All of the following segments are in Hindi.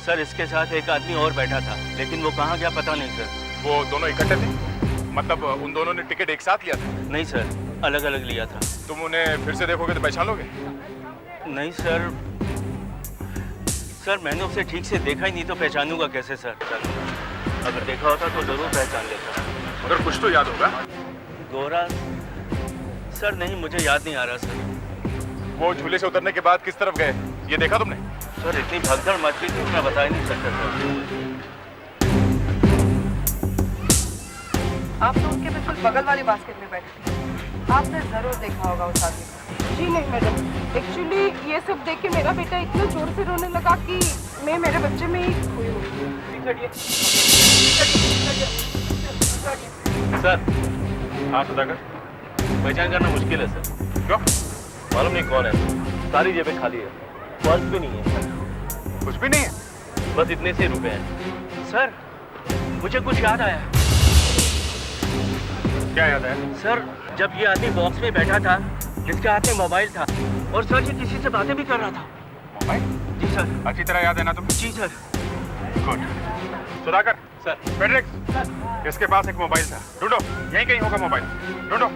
सर इसके साथ एक आदमी और बैठा था, लेकिन वो कहाँ गया पता नहीं सर। वो दोनों इकट्ठे थे? मतलब उन दोनों ने टिकट एक साथ लिया था? नहीं सर, अलग अलग लिया था। तुम उन्हें फिर से देखोगे तो पहचान लोगे? नहीं सर, सर मैंने उसे ठीक से देखा ही नहीं तो पहचानूंगा कैसे सर। अगर देखा होता तो जरूर पहचान लेता। मगर कुछ तो याद होगा। गोरा सर नहीं, मुझे याद नहीं आ रहा सर। वो झूले से उतरने के बाद किस तरफ गए ये देखा तुमने? सर इतनी भगदड़ मच गई थी मैं बता ही नहीं सकता सर। आप तो उनके बिल्कुल बगल वाली बास्केट में बैठे थे, आपने जरूर देखा होगा उस आदमी को। जी नहीं मैडम, एक्चुअली ये सब देख के मेरा बेटा इतना जोर से रोने लगा कि मैं मेरे बच्चे में ही खोई हूँ। सर हाँ सुधाकर, पहचान करना मुश्किल है सर। क्यों? मालूम नहीं कौन है, सारी जेबें खाली है, पर्स भी नहीं है। कुछ भी नहीं है? बस इतने से रुपए हैं। सर मुझे कुछ याद आया। क्या याद है? सर जब ये आदमी बॉक्स में बैठा था, इसके हाथ में मोबाइल था और सर ये किसी से बातें भी कर रहा था। मोबाइल? जी सर। अच्छी तरह याद है ना तुम्हें? जी sir. Good. Sudhakar sir. Fredericks sir, इसके पास एक मोबाइल था, ढूंढो, यहीं कहीं होगा मोबाइल, ढूंढो।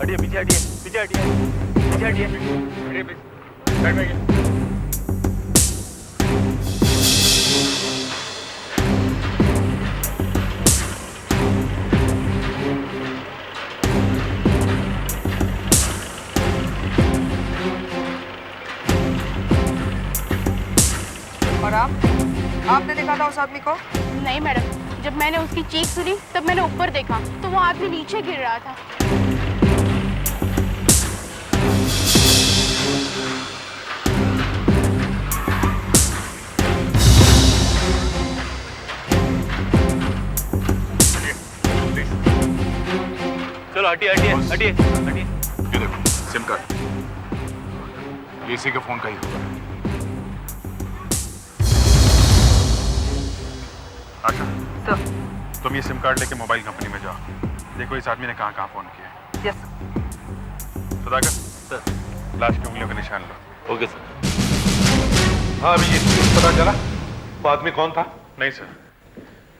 हटिए पीछे, हटिए पीछे, हटिए पीछे, हटिए हटिए प्लीज, साइड में आइए। और आपने देखा था उस आदमी को? नहीं मैडम, जब मैंने उसकी चीख सुनी तब मैंने ऊपर देखा तो वो आदमी नीचे गिर रहा था। चलो हटिए हटिए हटिए हटिए। ये देखो सिम कार्ड, ये इसी के फोन का ही होगा। आशा सर। तुम ये सिम कार्ड लेके मोबाइल कंपनी में जाओ, देखो इस आदमी ने कहाँ कहाँ फोन किया है। Yes sir. सुधाकर सर। लाश की उंगलियों का निशान लो। Okay sir. हाँ अभिजीत, पता चला वो आदमी कौन था? नहीं सर,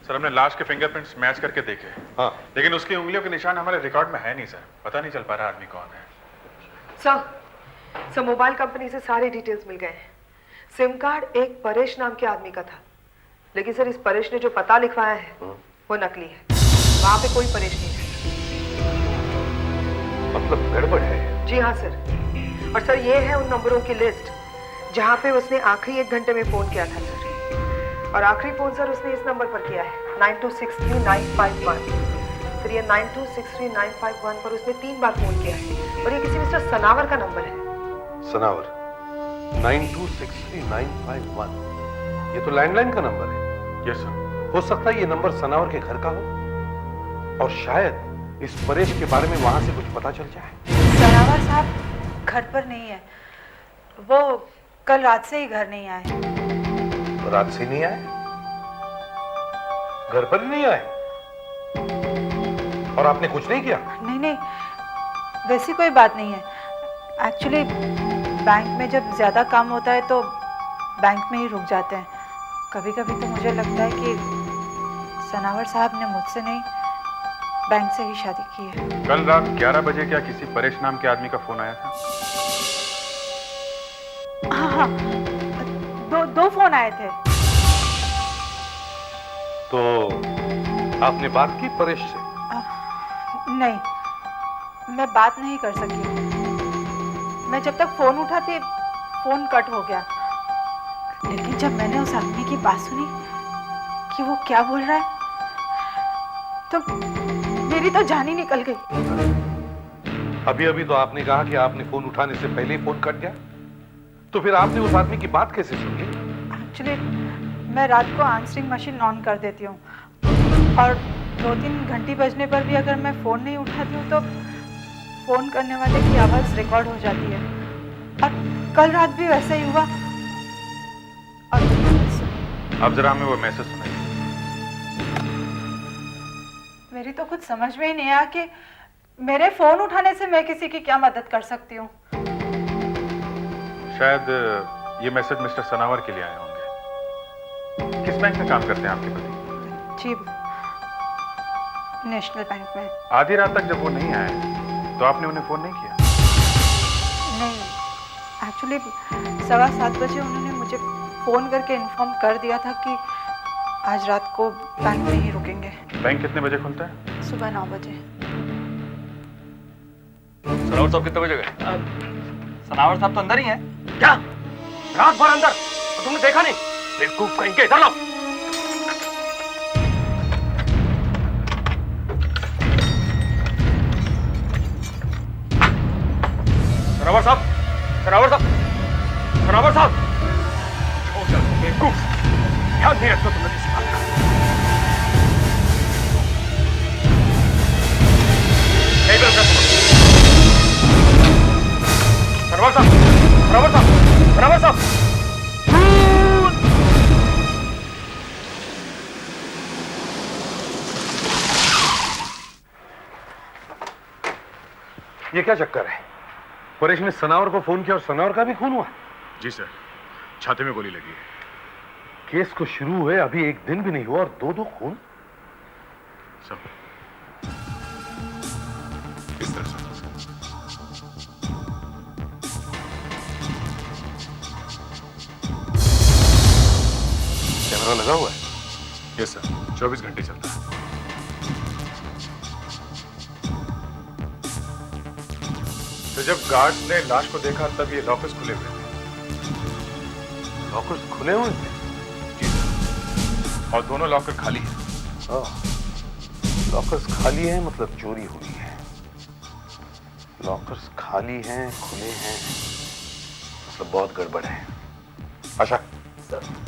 हमने लाश के फिंगरप्रिंट्स मैच करके देखे, हाँ लेकिन उसकी उंगलियों के निशान हमारे रिकॉर्ड में है नहीं सर, पता नहीं चल पा रहा आदमी कौन है। सर मोबाइल कंपनी से सारे डिटेल्स मिल गए हैं। सिम कार्ड एक परेश नाम के आदमी का था, लेकिन सर इस परेश ने जो पता लिखवाया है वो नकली है, वहां पे कोई परेश नहीं है। मतलब गड़बड़ है। जी हाँ सर, और सर ये है उन नंबरों की लिस्ट जहाँ पे उसने आखिरी 1 घंटे में फोन किया था सर, और आखिरी फोन सर उसने इस नंबर पर किया है 92639551। सर ये 92639551 पर उसने 3 बार फोन किया है और ये किसी मिस्टर सनावर का नंबर है। सनावर 92639551, ये तो लैंडलाइन का नंबर है। Yes sir. हो सकता है ये नंबर सनावर के घर का हो और शायद इस परेश के बारे में वहां से कुछ पता चल जाए। सनावर साहब घर पर नहीं है, वो कल रात से ही घर नहीं आए। रात से नहीं आए? घर पर ही नहीं आए? और आपने कुछ नहीं किया? नहीं नहीं, वैसी कोई बात नहीं है। एक्चुअली बैंक में जब ज्यादा काम होता है तो बैंक में ही रुक जाते हैं। कभी कभी तो मुझे लगता है कि सनावर साहब ने मुझसे नहीं बैंक से ही शादी की है। कल रात 11 बजे क्या किसी परेश नाम के आदमी का फोन आया था? हाँ हाँ, दो फोन आए थे। तो आपने बात की परेश से? नहीं, मैं बात नहीं कर सकी। मैं जब तक फोन उठाती फोन कट हो गया, लेकिन जब मैंने उस आदमी की बात सुनी कि वो क्या बोल रहा है तो मेरी तो जान ही निकल गई। अभी अभी तो आपने कहा कि आपने फोन उठाने से पहले ही फोन कट गया, तो फिर आपने उस आदमी की बात कैसे सुन ली? एक्चुअली मैं रात को आंसरिंग मशीन ऑन कर देती हूँ और 2-3 घंटी बजने पर भी अगर मैं फ़ोन नहीं उठाती हूँ तो फ़ोन करने वाले की आवाज़ रिकॉर्ड हो जाती है। और कल रात भी वैसे ही हुआ। और अब जरा हमें वो मैसेज सुनाइए। मेरी तो कुछ समझ में ही नहीं आया कि मेरे फ़ोन उठाने से मैं किसी की क्या मदद कर सकती हूँ। शायद ये मैसेज मिस्टर सनावर के लिए आए होंगे। किस बैंक में काम करते हैं आपके पति? जी, नेशनल बैंक में। आधी रात तक जब वो नहीं आए तो आपने उन्हें फोन नहीं किया? नहीं, एक्चुअली 7:15 बजे उन्होंने मुझे फ़ोन करके इन्फॉर्म कर दिया था कि आज रात को बैंक में ही रुकेंगे। बैंक कितने बजे खुलता है? सुबह 9 बजे। सनावर साहब कितने बजे गए? सनावर साहब तो अंदर ही हैं। क्या? रात भर अंदर? और तुमने देखा नहीं? बेवकूफ कहीं के, इधर लो। सनावर साहब, सनावर साहब, सनावर साहब। ओ चल, बेवकूफ। ध्यान नहीं रखते तुमने किसी बात का। नहीं बेवकूफ तुम। सनावर साहब, सनावर साहब, सनावर साहब। ये क्या चक्कर है? परेश ने सनावर को फोन किया और सनावर का भी खून हुआ? जी सर, छाती में गोली लगी है। केस को शुरू हुए अभी एक दिन भी नहीं हुआ और दो खून? सब इस तरह से। कैमरा लगा हुआ है? यस सर, 24 घंटे चलता है। तो जब गार्ड्स ने लाश को देखा तब ये लॉकर्स खुले हुए थे। लॉकर्स खुले हुए थे? जी सर, और दोनों लॉकर खाली हैं। लॉकर्स खाली हैं मतलब चोरी हुई है। लॉकर्स खाली हैं, खुले हैं, मतलब बहुत गड़बड़ है। आशा,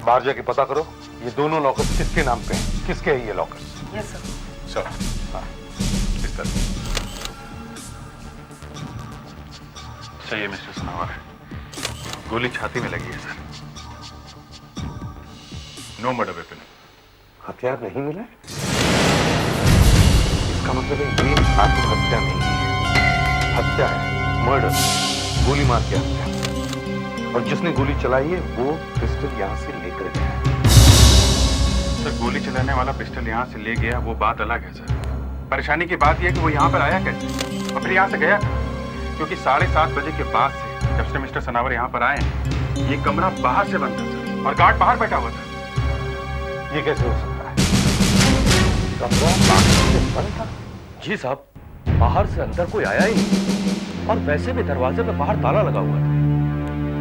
बाहर जाके पता करो ये दोनों लॉकर्स किसके नाम पे हैं, किसके हैं ये लॉकर्स? Yes sir. सर, हाँ। इस तरह। सही है मिस्टर सनावर, गोली छाती में लगी है सर। No murder weapon. हथियार नहीं मिला? इसका मतलब है ये आत्महत्या नहीं है, हत्या है, मर्डर, गोली मार के हत्या। और जिसने गोली चलाई है वो पिस्टल यहां से लेकर गया है। सर, गोली चलाने वाला पिस्टल यहां से ले गया वो बात अलग है सर। परेशानी की बात यह है कि वो यहां पर आया कैसे और फिर यहां से गया, क्योंकि 7:30 बजे के बाद से जब से मिस्टर सनावर यहां पर आए हैं ये कमरा बाहर से बंद था सर, और गार्ड बाहर बैठा हुआ था। ये कैसे हो सकता है? कमरा बाहर से बंद था? जी साहब, बाहर से अंदर कोई आया ही नहीं और वैसे भी दरवाजे में बाहर ताला लगा हुआ था।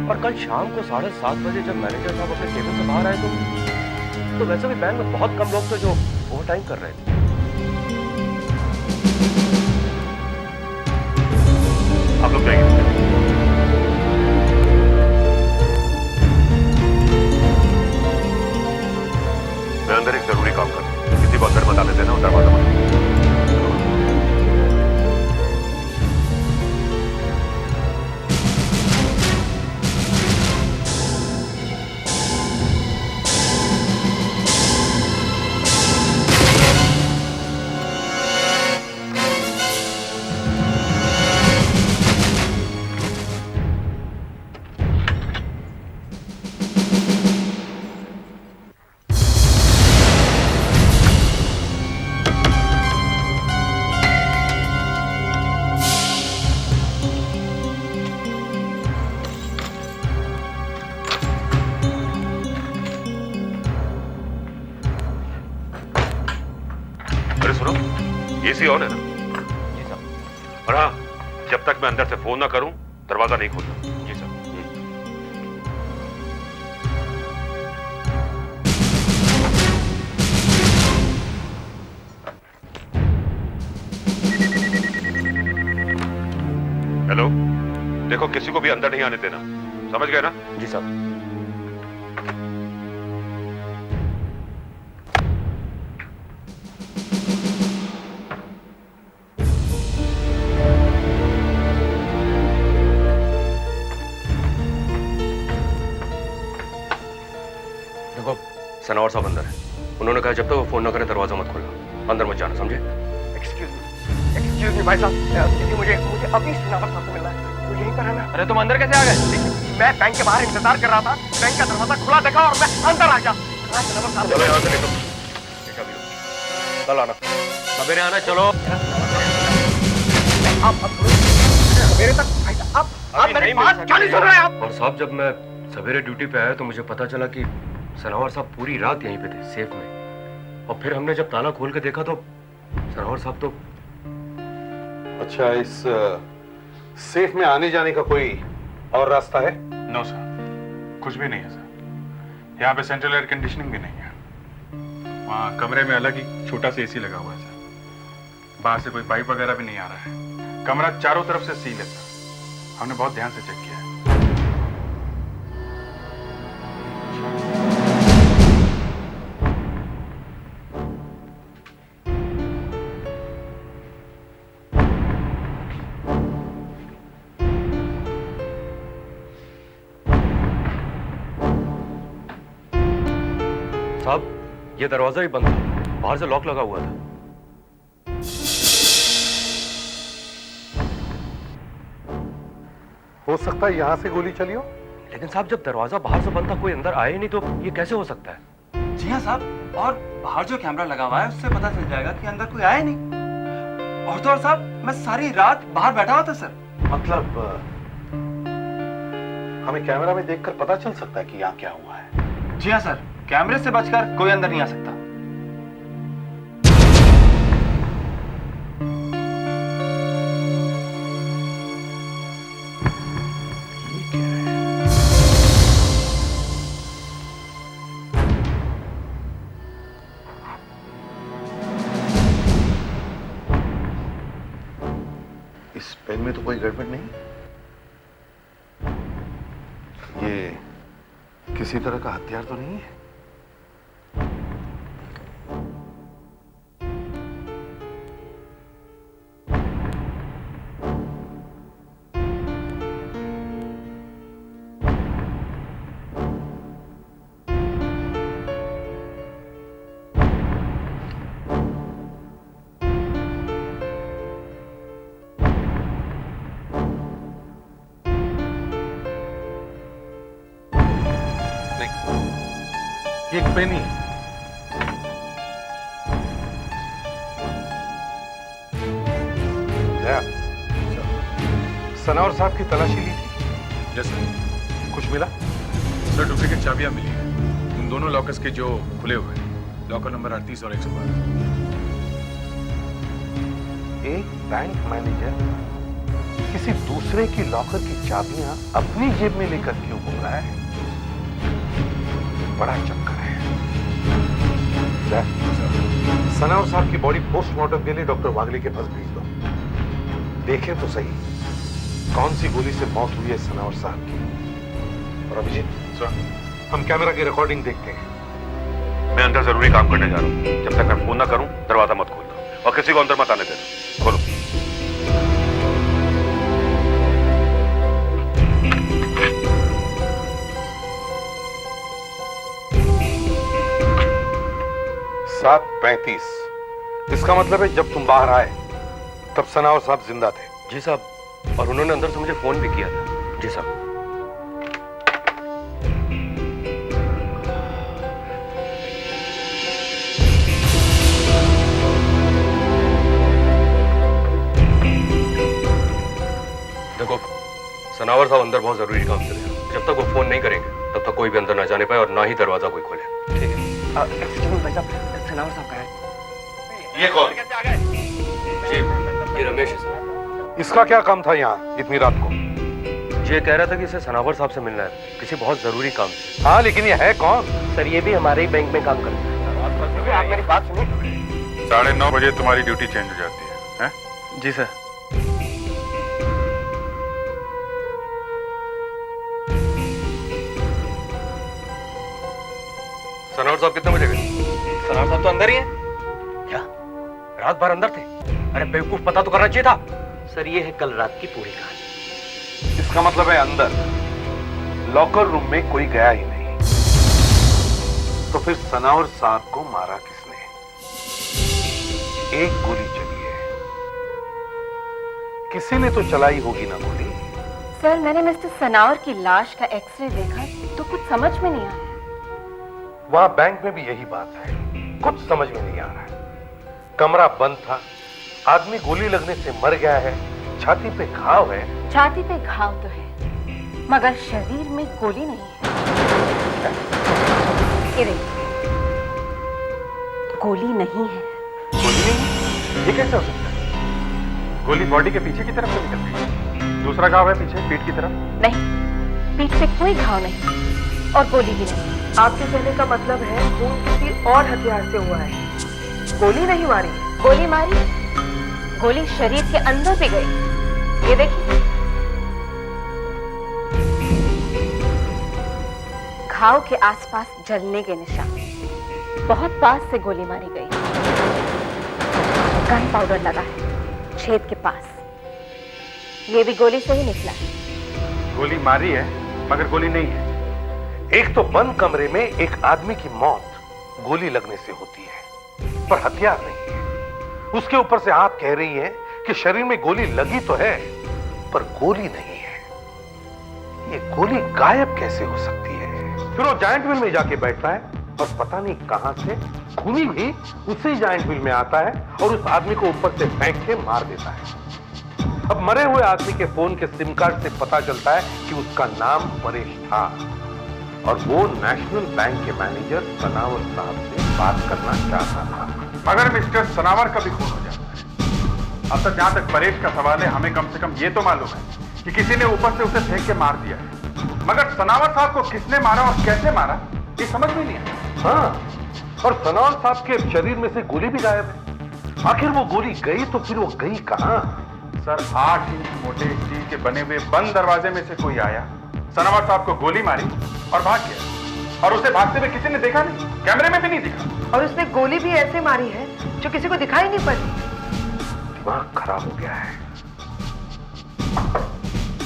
और कल शाम को 7:30 बजे जब मैनेजर साहब अपने केबिन से बाहर आए तो वैसे भी बैंक में बहुत कम लोग थे जो ओवर टाइम कर रहे थे। आप लोग जाइए। मैं अंदर एक जरूरी काम कर रहा हूं, किसी को अंदर बता देते ना, दरवाजा बंद। एसी ऑन है ना? जी साहब। और हाँ, जब तक मैं अंदर से फोन ना करूं दरवाजा नहीं खोलना। जी साहब। हेलो, देखो किसी को भी अंदर नहीं आने देना, समझ गए ना? जी साहब। सनावर साहब अंदर है, उन्होंने कहा जब तक वो फोन ना करे दरवाजा मत खोलना, अंदर मत जाना, समझे? एक्सक्यूज मी भाई साहब, मुझे अभी सनावर साहब को मिलना है, वो यहीं पर है ना? अरे तुम अंदर कैसे आ गए? मैं बैंक के बाहर इंतजार कर रहा था, बैंक का दरवाजा खुला देखा और मैं अंदर आ गया। चलो यहाँ से निकलो, कल आना, सवेरे आना। चलो आप मेरे तक आप मेरी बात क्यों नहीं सुन रहे आप? और साहब जब मैं सवेरे ड्यूटी पे आया तो मुझे पता चला कि सनावर साहब पूरी रात यहीं पे थे सेफ में, और फिर हमने जब ताला खोल के देखा तो सनावर साहब तो। अच्छा, इस सेफ में आने जाने का कोई और रास्ता है? नो सर, कुछ भी नहीं है सर। यहाँ पे सेंट्रल एयर कंडीशनिंग भी नहीं है। वहाँ कमरे में अलग ही छोटा सा एसी लगा हुआ है सर। बाहर से कोई पाइप वगैरह भी नहीं आ रहा है। कमरा चारों तरफ से सील है सर। हमने बहुत ध्यान से चेक किया है। साहब ये दरवाजा ही बंद था, बाहर से लॉक लगा हुआ था। हो सकता है यहां से गोली चली हो। लेकिन साहब जब दरवाजा बाहर से बंद था, कोई अंदर आया ही नहीं, तो ये कैसे हो सकता है? जी हाँ साहब, और बाहर जो कैमरा लगा हुआ है उससे पता चल जाएगा कि अंदर कोई आया नहीं। और तो और साहब, मैं सारी रात बाहर बैठा हुआ था सर। मतलब हमें कैमरा में देखकर पता चल सकता है कि यहाँ क्या हुआ है? जी हाँ सर, कैमरे से बचकर कोई अंदर नहीं आ सकता। इस पेन में तो कोई गड़बड़ नहीं। ये किसी तरह का हथियार तो नहीं है? एक पेन ही सनावर साहब की तलाशी ली थी? Yes sir. कुछ मिला? सर डुप्लीकेट चाबियां मिली हैं उन दोनों लॉकर्स के जो खुले हुए हैं, लॉकर नंबर 38 और 112। एक बैंक मैनेजर किसी दूसरे की लॉकर की चाबियां अपनी जेब में लेकर क्यों घूम रहा है? बड़ा चक्कर है। सनावर साहब की बॉडी पोस्टमार्टम के लिए डॉक्टर वागले के पास भेज दो। देखें तो सही कौन सी गोली से मौत हुई है सनावर साहब की। और अभिजीत सर, हम कैमरा की रिकॉर्डिंग देखते हैं। मैं अंदर जरूरी काम करने जा रहा हूँ। जब तक मैं फोन ना करूँ दरवाजा मत खोलना, और किसी को अंदर मत आने देना। खोलो। सात 35। इसका मतलब है जब तुम बाहर आए तब सनावर साहब जिंदा थे। जी साहब, और उन्होंने अंदर से मुझे फोन भी किया था। जी साहब। देखो, सनावर साहब अंदर बहुत जरूरी काम से हैं। जब तक वो फोन नहीं करेंगे तब तक कोई भी अंदर ना जाने पाए और ना ही दरवाजा कोई खोले। ठीक है? भाई साहब, सनावर साहब कहाँ है? ये कौन? जी, ये रमेश है सर। इसका क्या काम था यहाँ इतनी रात को? ये कह रहा था कि इसे सनावर साहब से मिलना है किसी बहुत जरूरी काम से। हाँ, लेकिन ये है कौन? सर ये भी हमारे ही बैंक में काम करता है। आप मेरी बात सुनिए। 9:30 बजे तुम्हारी ड्यूटी चेंज हो जाती है, हैं? जी सर। सनावर साहब कितने बजे गए? सनावर साहब तो अंदर ही है। क्या रात भर अंदर थे? अरे बेवकूफ, पता तो करना चाहिए था। सर ये है कल रात की पूरी कहानी। इसका मतलब है अंदर लॉकर रूम में कोई गया ही नहीं। तो फिर सनावर साहब को मारा किसने? एक गोली चली है, किसी ने तो चलाई होगी ना गोली। सर, मैंने मिस्टर सनावर की लाश का एक्सरे देखा तो कुछ समझ में नहीं आया। वहां बैंक में भी यही बात है, कुछ समझ में नहीं आ रहा है। कमरा बंद था, आदमी गोली लगने से मर गया है, छाती पे घाव है। छाती पे घाव तो है मगर शरीर में गोली नहीं है। ये देखिए, गोली नहीं है। गोली नहीं? ये कैसे हो सकता है? गोली बॉडी के पीछे की तरफ से निकल गई। दूसरा घाव है पीछे, पीठ की तरफ? नहीं, पीठ पे कोई घाव नहीं और गोली भी नहीं। आपके कहने का मतलब है खून किसी और हथियार से हुआ है, गोली नहीं मारी। गोली मारी, गोली शरीर के अंदर भी गई। ये देखिए, घाव के आसपास जलने के निशान, बहुत पास से गोली मारी गई। गन पाउडर लगा है छेद के पास, ये भी गोली से ही निकला है। गोली मारी है मगर गोली नहीं है। एक तो बंद कमरे में एक आदमी की मौत गोली लगने से होती है, पर हथियार नहीं है। उसके ऊपर से आप कह रही हैं कि शरीर में गोली लगी तो है पर गोली नहीं है। ये गोली गायब कैसे हो सकती है? फिर वो जायंट व्हील में जाके बैठता है और पता नहीं कहां से खूनी भी उसी जायंट व्हील में आता है और उस आदमी को ऊपर से फेंक के मार देता है। अब मरे हुए आदमी के फोन के सिम कार्ड से पता चलता है कि उसका नाम परेश था और वो नेशनल बैंक के मैनेजर सनावर साहब से बात करना चाहता था। मगर मिस्टर सनावर का भी खून हो जाता है। अब तक जहां तक परेश का सवाल है, हमें कम से कम ये तो मालूम है कि किसी ने ऊपर से उसे फेंक के मार दिया है, मगर सनावर साहब को किसने मारा और कैसे मारा ये समझ में नहीं आया। हाँ, और सनावर साहब के शरीर में से गोली भी गायब है। आखिर वो गोली गई तो फिर वो गई कहां? सर, 8 इंच मोटे स्टील के बने हुए बंद दरवाजे में से कोई आया, सनावर साहब को गोली मारी और भाग गया। और उसे भागते हुए किसी ने देखा नहीं, कैमरे में भी नहीं दिखा। और उसने गोली भी ऐसे मारी है जो किसी को दिखाई नहीं पड़ी। दिमाग खराब हो गया है।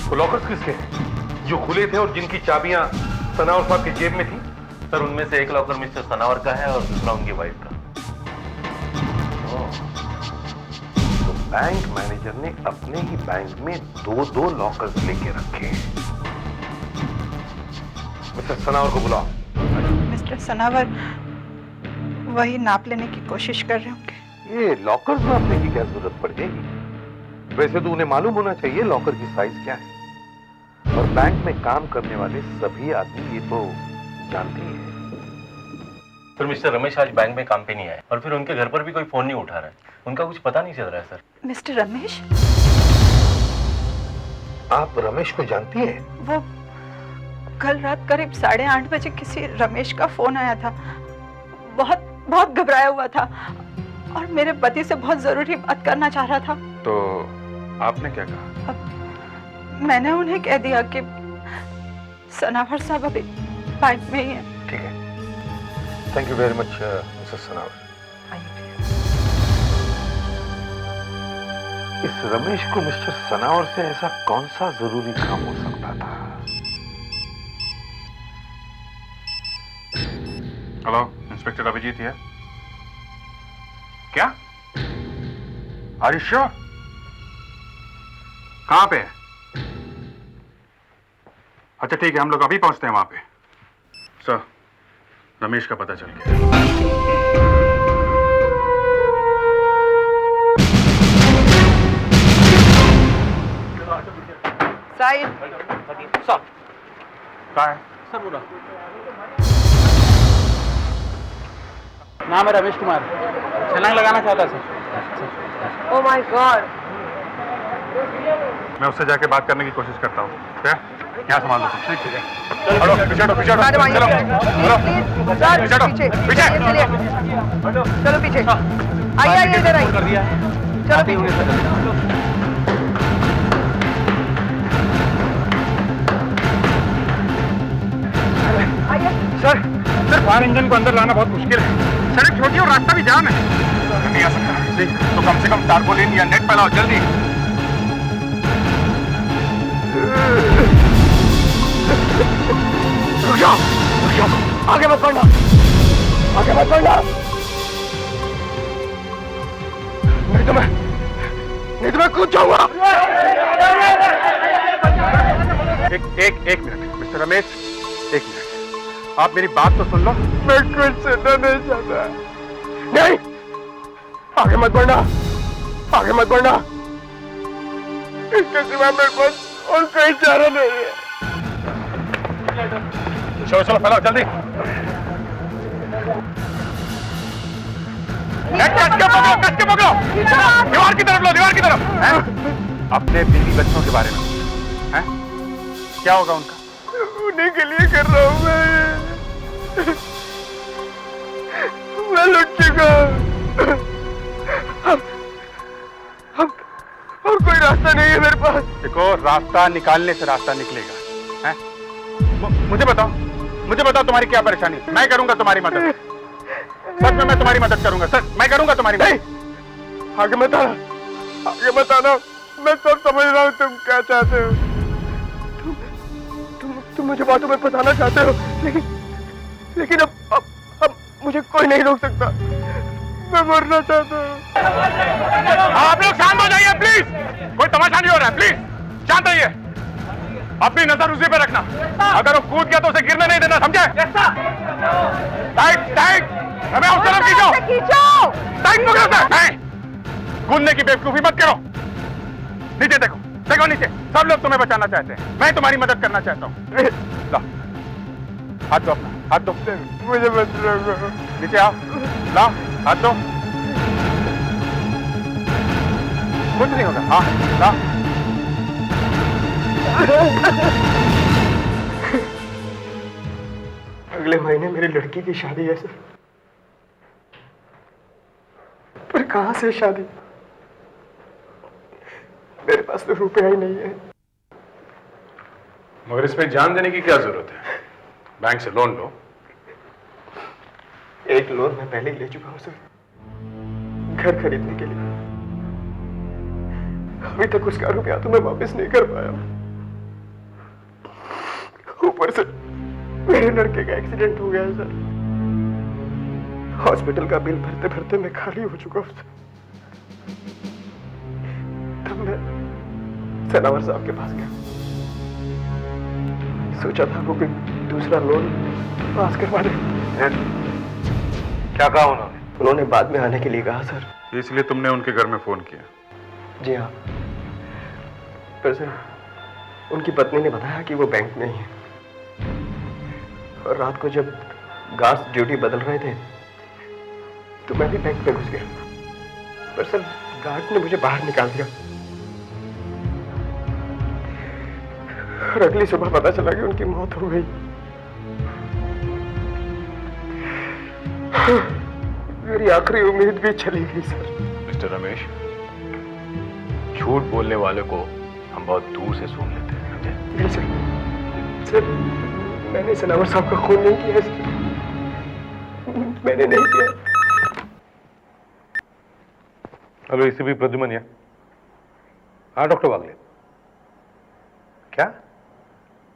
वो लॉकर्स किसके हैं? जो खुले थे और जिनकी चाबियां सनावर साहब की जेब में थी? सर, उनमें से एक लॉकर मिस्टर सनावर का है और दूसरा उनकी वाइफ का। तो बैंक मैनेजर ने अपने ही बैंक में 2-2 लॉकर्स लेके रखे हैं। मिस्टर सनावर को बुलाओ। मिस्टर सनावर वही नाप लेने की कोशिश कर रहे होंगे। ये लॉकर्स नापने की क्या जरूरत पड़ जाएगी? वैसे तो उन्हें मालूम होना चाहिए लॉकर की साइज क्या है, और बैंक में काम करने वाले सभी आदमी ये तो जानते ही हैं। फिर मिस्टर रमेश आज बैंक में काम पे नहीं आए और फिर उनके घर पर भी कोई फोन नहीं उठा रहा है। उनका कुछ पता नहीं चल रहा है सर। मिस्टर रमेश? आप रमेश को जानती हैं? वो कल रात करीब 8:30 बजे किसी रमेश का फोन आया था। बहुत घबराया हुआ था और मेरे पति से बहुत जरूरी बात करना चाह रहा था। तो आपने क्या कहा? मैंने उन्हें कह दिया कि सनावर साहब अभी बैंक में ही है। ठीक है, thank you very much Mrs Sanawar. इस रमेश को मिस्टर सनावर से ऐसा कौन सा जरूरी काम हो सकता था? हेलो, इंस्पेक्टर अभिजीत है। क्या? Are you sure? कहां पे है? अच्छा ठीक है, हम लोग अभी पहुंचते हैं वहां पे। सर, रमेश का पता चल गया। साइड। सर, कहाँ है? सर बोला। नाम है रमेश कुमार, छलांग लगाना चाहता सर। Oh my God. मैं उससे जाके बात करने की कोशिश करता हूँ। क्या? यहाँ संभाल लो। ठीक है। चलो पीछे हटो, पीछे हटो। मैडम आइए। चलो, प्लीज सर, पीछे हटो, पीछे पीछे। चलिए। चलो पीछे आइए इधर आइए। कर दिया चलो पीछे। सर, फायर इंजन को अंदर लाना बहुत मुश्किल है। सड़क छोटी और रास्ता भी जाम है। नहीं आ सकता। नहीं, तो कम से कम टारपोलिन या नेट फैलाओ जल्दी। रुक जाओ, आगे मत बढ़ना, आगे मत बढ़ना। नहीं तो मैं कूद जाऊंगा। एक मिनट मिस्टर रमेश, एक मिनट, आप मेरी बात तो सुन लो। मैं कुछ सुनना नहीं चाहता। नहीं, आगे मत बढ़ना, आगे मत बढ़ना। इसके सिवा मेरे पास और कोई चारा नहीं है। चलो चलो फैलाओ जल्दी। कस के पकड़ो, दीवार की तरफ लो, दीवार की तरफ। हैं? अपने बीवी बच्चों के बारे में हैं? क्या होगा उनका? उन्हीं के लिए कर रहा हूं मैं लुट चुका। अब और कोई रास्ता नहीं है मेरे पास। देखो, रास्ता निकालने से रास्ता निकलेगा। हैं? मुझे बताओ तुम्हारी क्या परेशानी? मैं करूंगा तुम्हारी मदद। सच में मैं तुम्हारी मदद करूंगा, सच मैं करूंगा तुम्हारी मदद। आगे मत आना, आगे मत आना। मैं सब समझ रहा हूँ तुम क्या चाहते हो। तुम मुझे बातों में फंसाना चाहते हो, लेकिन अब मुझे कोई नहीं रोक सकता। मैं मरना चाहता हूँ। आप लोग शांत हो जाइए प्लीज। कोई तमाशा नहीं हो रहा है, प्लीज शांत रहिए। अपनी नजर उसी पे रखना। अगर वो कूद गया तो उसे गिरने नहीं देना, समझे? टाइट टाइट, हमें उस तरफ खींचो, टाइट पकड़ो सर। कूदने की बेवकूफी मत करो। नीचे देखो, देखो नीचे। सब लोग तुम्हें बचाना चाहते हैं, मैं तुम्हारी मदद करना चाहता हूँ। लो, हाथ दो अपना, हाथ दो। मुझे मत रोको। नीचे आओ, लाओ हाथ दो। कुछ नहीं होगा। हाँ लाओ। अगले महीने मेरी लड़की की शादी है सर, पर कहां से शादी? मेरे पास तो रुपया ही नहीं है। मगर इसमें जान देने की क्या जरूरत है? बैंक से लोन लो। एक लोन मैं पहले ही ले चुका हूं सर, घर खरीदने के लिए। अभी तक उसका रुपया तो मैं वापस नहीं कर पाया। ऊपर से मेरे लड़के का एक्सीडेंट हो गया है सर। हॉस्पिटल का बिल भरते भरते मैं खाली हो चुका हूं। तब मैं सनावर साहब के पास गया, सोचा था वो कोई दूसरा लोन पास करवा दे। क्या कहा उन्होंने बाद में आने के लिए कहा सर। इसलिए तुमने उनके घर में फोन किया? जी हाँ, पर सर उनकी पत्नी ने बताया कि वो बैंक में ही है, और रात को जब गार्ड्स ड्यूटी बदल रहे थे तो मैं भी बैंक में घुस गया, पर सर गार्ड्स ने मुझे बाहर निकाल दिया। और अगली सुबह पता चला कि उनकी मौत हो गई। मेरी आखिरी उम्मीद भी चली गई सर। मिस्टर रमेश, झूठ बोलने वाले को हम बहुत दूर से सूंघ लेते हैं, समझे? नहीं सर, सर मैंने सनावर साहब का खून नहीं किया सर, मैंने नहीं किया। हेलो एसीपी प्रद्युमन या? हाँ डॉक्टर वागले, क्या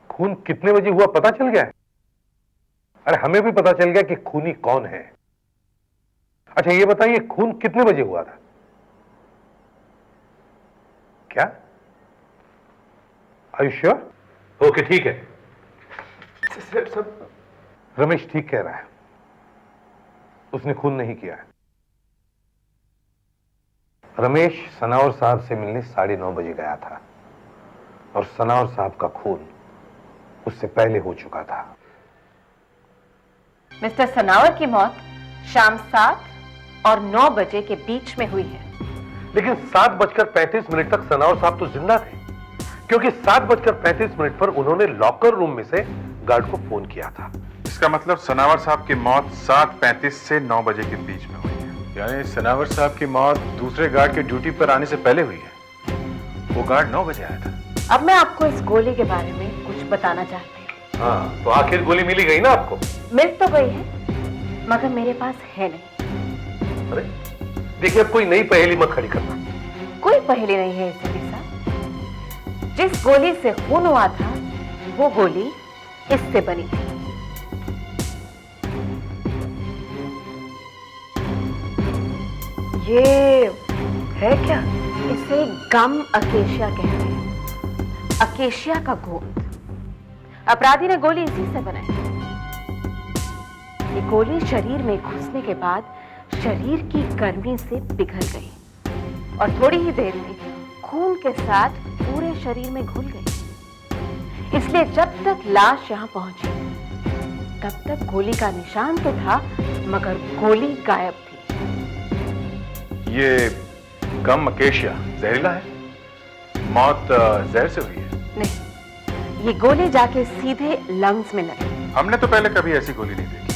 खून कितने बजे हुआ पता चल गया? अरे हमें भी पता चल गया कि खूनी कौन है। अच्छा ये बताइए खून कितने बजे हुआ था? क्या? Are you sure? ओके ठीक है। सर सब रमेश ठीक कह रहा है, उसने खून नहीं किया है। रमेश सनावर साहब से मिलने 9:30 बजे गया था, और सनावर साहब का खून उससे पहले हो चुका था। मिस्टर सनावर की मौत शाम 7 और 9 बजे के बीच में हुई है। लेकिन 7:35 तक सनावर साहब तो जिंदा थे, क्योंकि 7:35 पर उन्होंने लॉकर रूम में से गार्ड को फोन किया था। इसका मतलब सनावर साहब की मौत 7:35 से 9 बजे के बीच में हुई है। यानी सनावर साहब की मौत दूसरे गार्ड के ड्यूटी पर आने से पहले हुई है। वो गार्ड 9 बजे आया था। अब मैं आपको इस गोली के बारे में कुछ बताना चाहती हूँ। हाँ तो आखिर गोली मिली गई ना आपको? मिल तो गई है, मगर मेरे पास है नहीं। अरे देखिए, अब कोई नई पहेली मत खड़ी करना। कोई पहेली नहीं है एसीपी साहब। जिस गोली से खून हुआ था वो गोली इससे बनी थी। ये है क्या? इसे गम अकेशिया कहते हैं। अकेशिया का गोंद अपराधी ने गोली इसी से बनाई। ये गोली शरीर में घुसने के बाद शरीर की गर्मी से पिघल गई और थोड़ी ही देर में खून के साथ पूरे शरीर में घुल गई। इसलिए जब तक लाश यहां पहुंची तब तक गोली का निशान तो था, मगर गोली गायब थी। ये गम अकेशिया जहरीला है? मौत जहर से हुई है? नहीं, ये गोली जाके सीधे लंग्स में लगी। हमने तो पहले कभी ऐसी गोली नहीं देखी।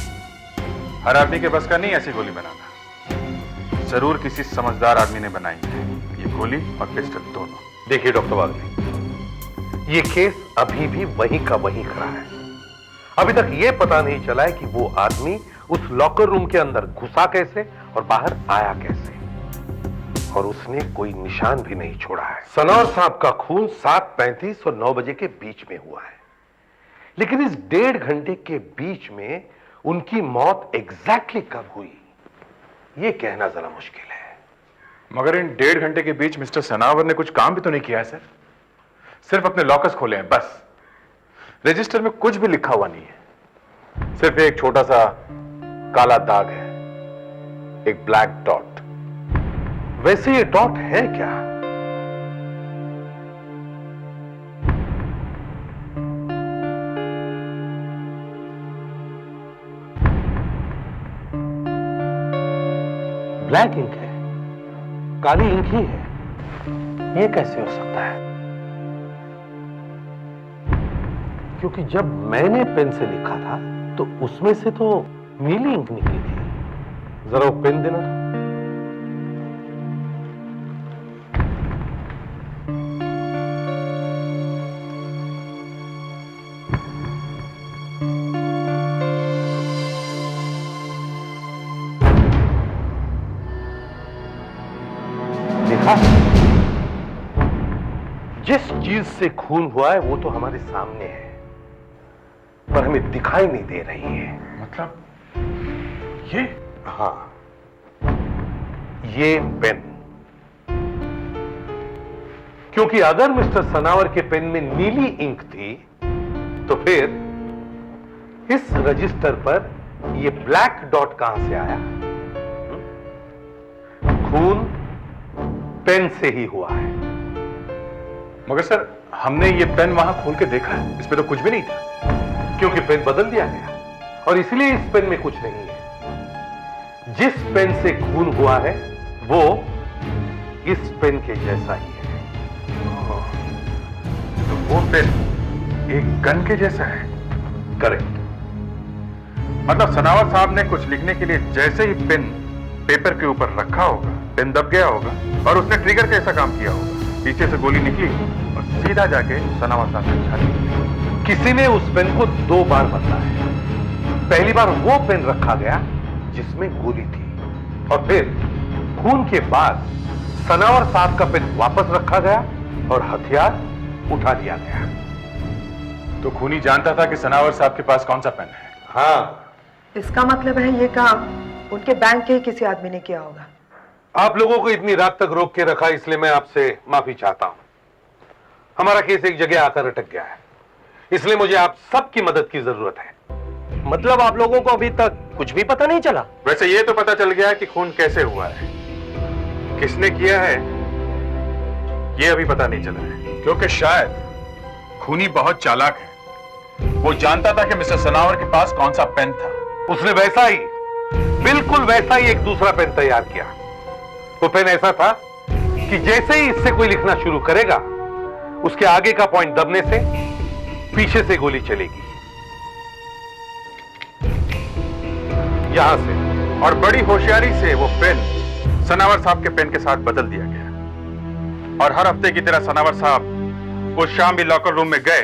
हर आदमी के बस का नहीं ऐसी गोली बनाना। जरूर किसी समझदार आदमी ने बनाई है ये गोली और पिस्टल दोनों। देखिए डॉक्टर वागले, ये केस अभी भी वहीं का वहीं खड़ा है। अभी तक ये पता नहीं चला है कि वो आदमी उस लॉकर रूम के अंदर घुसा कैसे और बाहर आया कैसे, और उसने कोई निशान भी नहीं छोड़ा है। सनौर साहब का खून 7:35 और 9 बजे के बीच में हुआ है, लेकिन इस 1.5 घंटे के बीच में उनकी मौत एग्जैक्टली कब हुई, ये कहना जरा मुश्किल है। मगर इन 1.5 घंटे के बीच मिस्टर सनावर ने कुछ काम भी तो नहीं किया है सर। सिर्फ अपने लॉकर्स खोले हैं बस। रजिस्टर में कुछ भी लिखा हुआ नहीं है, सिर्फ एक छोटा सा काला दाग है, एक ब्लैक डॉट। वैसे ये डॉट है क्या? ब्लैक इंक है, काली इंक ही है, ये कैसे हो सकता है? क्योंकि जब मैंने पेन से लिखा था तो उसमें से तो नीली इंक निकली थी। जरा वो पेन देना। देखा, जिस चीज से खून हुआ है वो तो हमारे सामने है, पर हमें दिखाई नहीं दे रही है। मतलब ये? हाँ, ये पेन। क्योंकि अगर मिस्टर सनावर के पेन में नीली इंक थी तो फिर इस रजिस्टर पर ये ब्लैक डॉट कहां से आया? खून पेन से ही हुआ है। मगर सर, हमने ये पेन वहां खोल के देखा है, इसमें तो कुछ भी नहीं था। क्योंकि पेन बदल दिया गया और इसलिए इस पेन में कुछ नहीं है। जिस पेन से खून हुआ है वो इस पेन के जैसा ही है। तो वो पेन एक गन के जैसा है? करेक्ट। मतलब सनावर साहब ने कुछ लिखने के लिए जैसे ही पेन पेपर के ऊपर रखा होगा, पेन दब गया होगा और उसने ट्रिगर कैसा काम किया होगा। पीछे से गोली निकली और सीधा जाके सनावर साहब की छाती में। किसी ने उस पेन को 2 बार बदला है। पहली बार वो पेन रखा गया जिसमें गोली थी, और फिर खून के बाद सनावर साहब का पेन वापस रखा गया और हथियार उठा लिया गया। तो खूनी जानता था कि सनावर साहब के पास कौन सा पेन है? हाँ, इसका मतलब है ये काम उनके बैंक के ही किसी आदमी ने किया होगा। आप लोगों को इतनी रात तक रोक के रखा, इसलिए मैं आपसे माफी चाहता हूं। हमारा केस एक जगह आकर अटक गया है, इसलिए मुझे आप सबकी मदद की जरूरत है। मतलब आप लोगों को अभी तक कुछ भी पता नहीं चला? वैसे ये तो पता चल गया कि खून कैसे हुआ है, किसने किया है ये अभी पता नहीं चला है। क्योंकि शायद खूनी बहुत चालाक है। वो जानता था कि मिस्टर सनावर के पास कौन सा पेन था। उसने वैसा ही, बिल्कुल वैसा ही एक दूसरा पेन तैयार किया। वो पेन ऐसा था कि जैसे ही इससे कोई लिखना शुरू करेगा, उसके आगे का पॉइंट दबने से पीछे से गोली चलेगी, यहां से। और बड़ी होशियारी से वो पेन सनावर साहब के पेन के साथ बदल दिया गया। और हर हफ्ते की तरह सनावर साहब उस शाम भी लॉकर रूम में गए,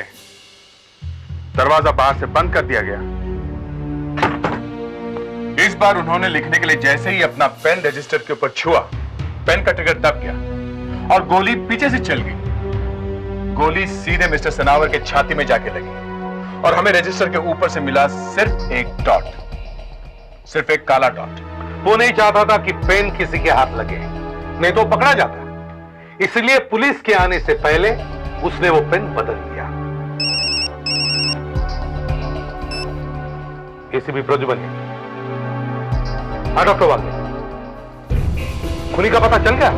दरवाजा बाहर से बंद कर दिया गया। इस बार उन्होंने लिखने के लिए जैसे ही अपना पेन रजिस्टर के ऊपर छुआ, पेन का ट्रिगर दब गया और गोली पीछे से चल गई। गोली सीधे मिस्टर सनावर के छाती में जाके लगी और हमें रजिस्टर के ऊपर से मिला सिर्फ एक डॉट, सिर्फ एक काला डॉट। वो नहीं चाहता था कि पेन किसी के हाथ लगे, नहीं तो पकड़ा जाता। इसलिए पुलिस के आने से पहले उसने वो पेन बदल दिया। एसीपी प्रज्वल। हाँ डॉक्टर वाले, खूनी का पता चल गया?